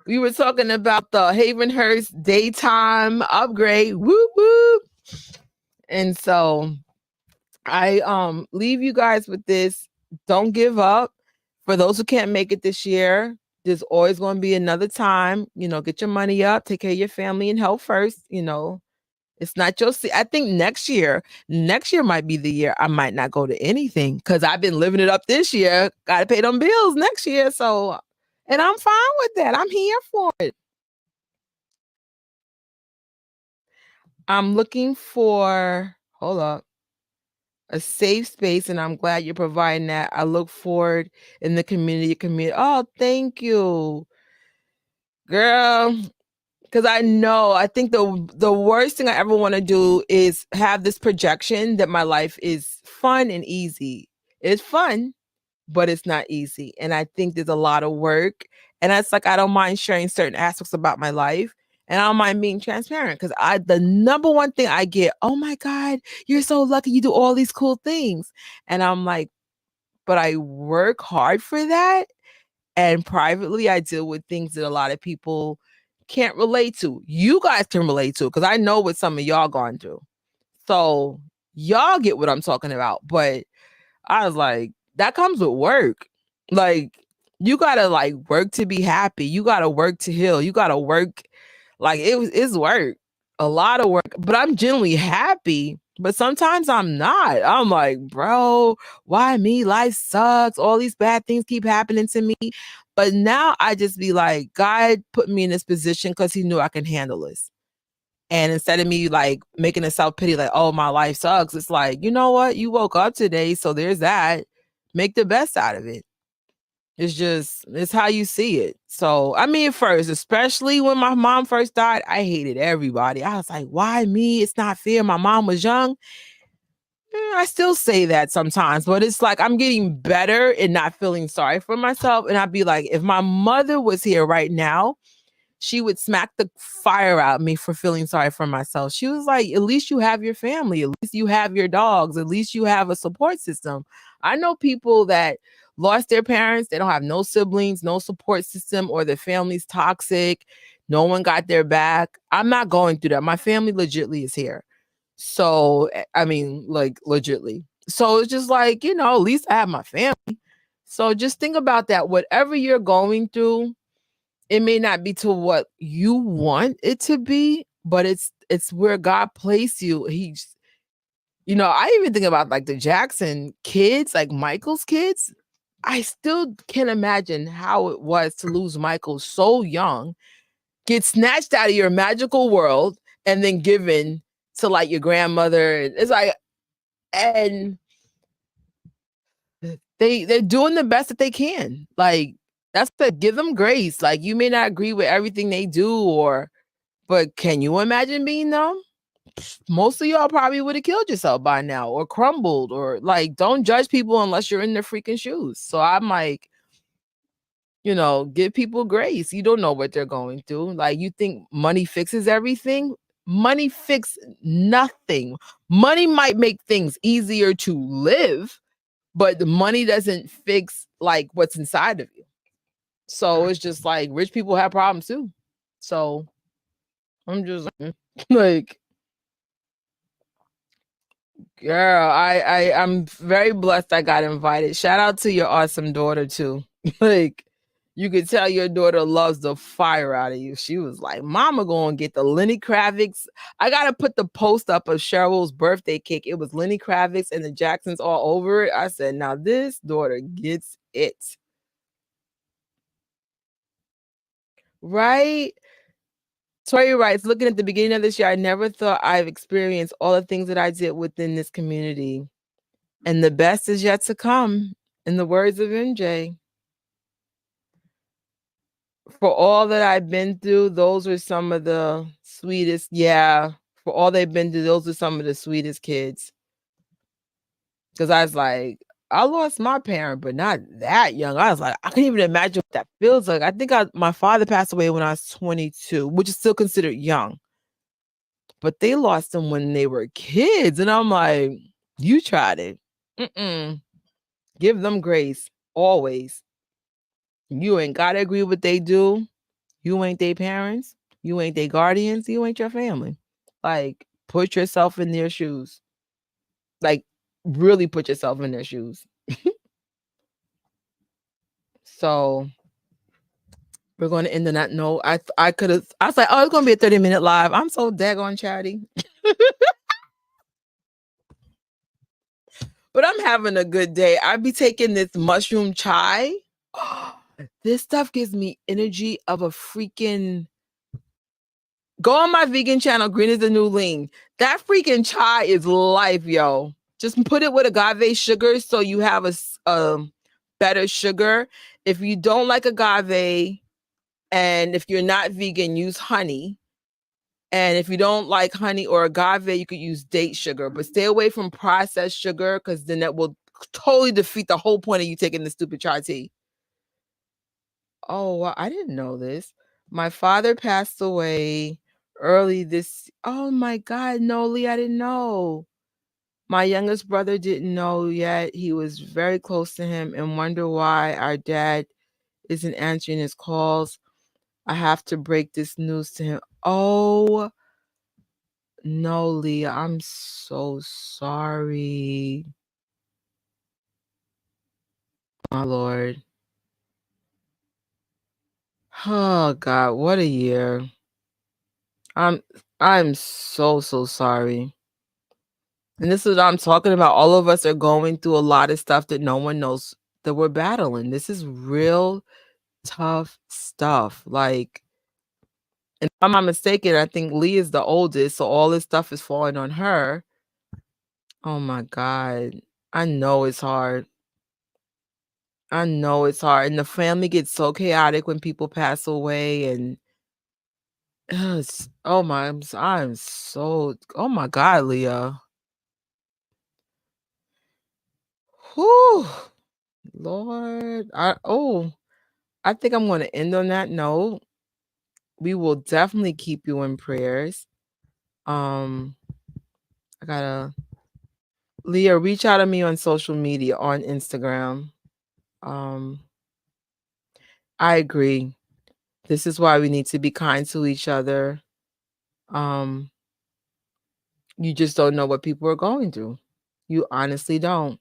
We were talking about the Hayvenhurst daytime upgrade. Whoop, whoop. And so I leave you guys with this. Don't give up. For those who can't make it this year, there's always going to be another time. Get your money up, take care of your family and health first. It's not your I think next year might be the year I might not go to anything because I've been living it up this year. Got to pay them bills next year. So, and I'm fine with that. I'm here for it. I'm looking for, hold up, a safe space, and I'm glad you're providing that. I look forward in the community. Oh, thank you, girl. Because I think the worst thing I ever want to do is have this projection that my life is fun and easy. It's fun, but it's not easy. And I think there's a lot of work. And it's like I don't mind sharing certain aspects about my life. And I don't mind being transparent because the number one thing I get, oh my God, you're so lucky you do all these cool things. And I'm like, but I work hard for that. And privately, I deal with things that a lot of people can't relate to. You guys can relate to because I know what some of y'all gone through. So y'all get what I'm talking about. But I was like, that comes with work. Like, you gotta like work to be happy. You gotta work to heal. You gotta work. Like it's work, a lot of work. But I'm genuinely happy. But sometimes I'm not. I'm like, bro, why me? Life sucks. All these bad things keep happening to me. But now I just be like, God put me in this position because He knew I can handle this. And instead of me like making a self pity, like, oh, my life sucks, it's like, you know what? You woke up today. So there's that. Make the best out of it. It's how you see it. So, I mean, first, especially when my mom first died, I hated everybody. I was like, why me? It's not fair. My mom was young. I still say that sometimes, but it's like I'm getting better and not feeling sorry for myself. And I'd be like, if my mother was here right now, she would smack the fire out of me for feeling sorry for myself. She was like, at least you have your family. At least you have your dogs. At least you have a support system. I know people that lost their parents. They don't have no siblings, no support system, or their family's toxic. No one got their back. I'm not going through that. My family legitly is here. So, I mean, like legitly. So it's just like, at least I have my family. So just think about that. Whatever you're going through, it may not be to what you want it to be, but it's where God placed you. I even think about like the Jackson kids, like Michael's kids. I still can't imagine how it was to lose Michael so young, get snatched out of your magical world, and then given to like your grandmother. It's like, and they're doing the best that they can. Like that's to give them grace. Like you may not agree with everything they do, but can you imagine being them? Most of y'all probably would have killed yourself by now or crumbled or like don't judge people unless you're in their freaking shoes. So I'm like, give people grace. You don't know what they're going through. Like you think money fixes everything? Money fix nothing. Money might make things easier to live, but the money doesn't fix like what's inside of you. So it's just like rich people have problems too. So I'm just like, girl, I'm very blessed I got invited. Shout out to your awesome daughter too. Like you could tell your daughter loves the fire out of you. She was like, Mama gonna get the Lenny Kravitz. I gotta put the post up of Cheryl's birthday cake. It was Lenny Kravitz and the Jacksons all over it. I said, now this daughter gets it. Right? Tori writes, looking at the beginning of this year, I never thought I've experienced all the things that I did within this community. And the best is yet to come, in the words of MJ. For all that I've been through, those are some of the sweetest. Yeah, for all they've been through, those are some of the sweetest kids. Because I was like, I lost my parent, but not that young. I was like, I can't even imagine what that feels like. I think my father passed away when I was 22, which is still considered young. But they lost him when they were kids. And I'm like, you tried it. Mm-mm. Give them grace always. You ain't got to agree with what they do. You ain't their parents. You ain't their guardians. You ain't your family. Like, put yourself in their shoes. Like, really put yourself in their shoes. So we're going to end on that note. I was like, oh, it's going to be a 30-minute live. I'm so daggone chatty. But I'm having a good day. I be taking this mushroom chai. This stuff gives me energy of a freaking... Go on my vegan channel, Green is the New Lean. That freaking chai is life, yo. Just put it with agave sugar so you have a better sugar. If you don't like agave, and if you're not vegan, use honey. And if you don't like honey or agave, you could use date sugar. But stay away from processed sugar, because then that will totally defeat the whole point of you taking the stupid chai tea. Oh, wow, I didn't know this. My father passed away early this... Oh my God, no, Lee, I didn't know. My youngest brother didn't know yet. He was very close to him and wonder why our dad isn't answering his calls. I have to break this news to him. Oh, no, Leah, I'm so sorry. My Lord. Oh God, what a year. I'm so sorry. And this is what I'm talking about. All of us are going through a lot of stuff that no one knows that we're battling. This is real tough stuff. Like, and if I'm not mistaken, I think Lee is the oldest, so all this stuff is falling on her. Oh my God. I know it's hard. I know it's hard. And the family gets so chaotic when people pass away, and oh my, I'm so... Oh my God, Leah. Whew. Lord. I think I'm going to end on that note. We will definitely keep you in prayers. I gotta... Leah, reach out to me on social media, on Instagram. I agree. This is why we need to be kind to each other. You just don't know what people are going through. You honestly don't.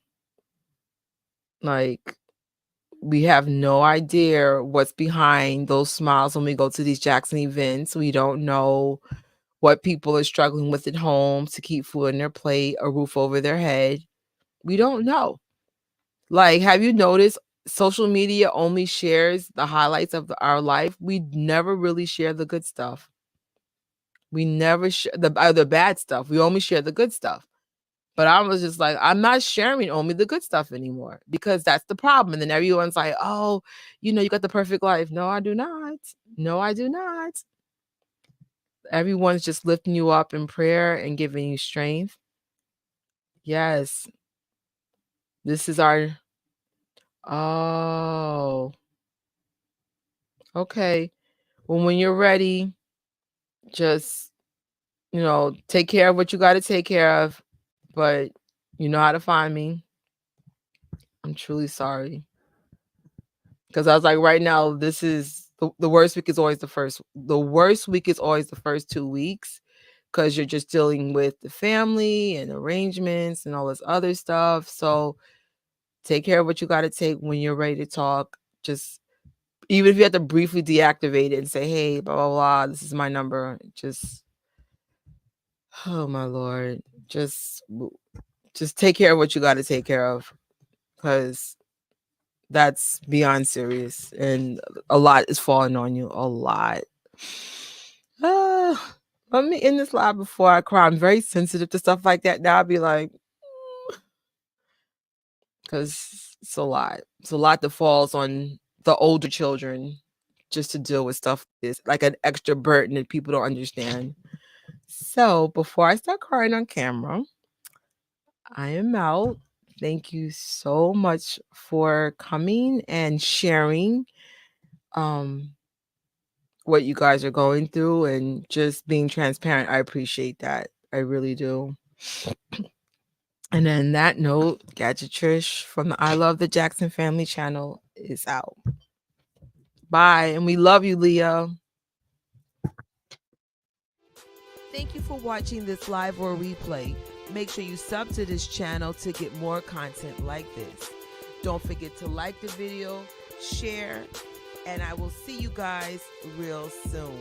Like, we have no idea what's behind those smiles when we go to these Jackson events. We don't know what people are struggling with at home to keep food on their plate, a roof over their head. We don't know. Like, have you noticed social media only shares the highlights of our life? We never really share the good stuff. We never share the bad stuff. We only share the good stuff. But I was just like, I'm not sharing only the good stuff anymore, because that's the problem. And then everyone's like, oh, you got the perfect life. No, I do not. No, I do not. Everyone's just lifting you up in prayer and giving you strength. Yes. This is our... Oh, okay. Well, when you're ready, just, take care of what you got to take care of. But you know how to find me. I'm truly sorry. Because I was like, right now, this is the worst week is always the worst week is always the first 2 weeks, because you're just dealing with the family and arrangements and all this other stuff. So take care of what you got to take. When you're ready to talk, just, even if you have to briefly deactivate it and say, hey, blah, blah, blah, this is my number. Just, oh my Lord, just take care of what you got to take care of, because that's beyond serious, and a lot is falling on you. A lot. Let me end this live before I cry. I'm very sensitive to stuff like that now. I'll be like, because it's a lot. It's a lot that falls on the older children just to deal with stuff like this, like an extra burden that people don't understand. So before I start crying on camera, I am out. Thank you so much for coming and sharing what you guys are going through and just being transparent. I appreciate that. I really do. And then that note, Gadget Trish from the I Love the Jackson Family channel is out. Bye. And we love you, Leah. Thank you for watching this live or replay. Make sure you sub to this channel to get more content like this. Don't forget to like the video, share, and I will see you guys real soon.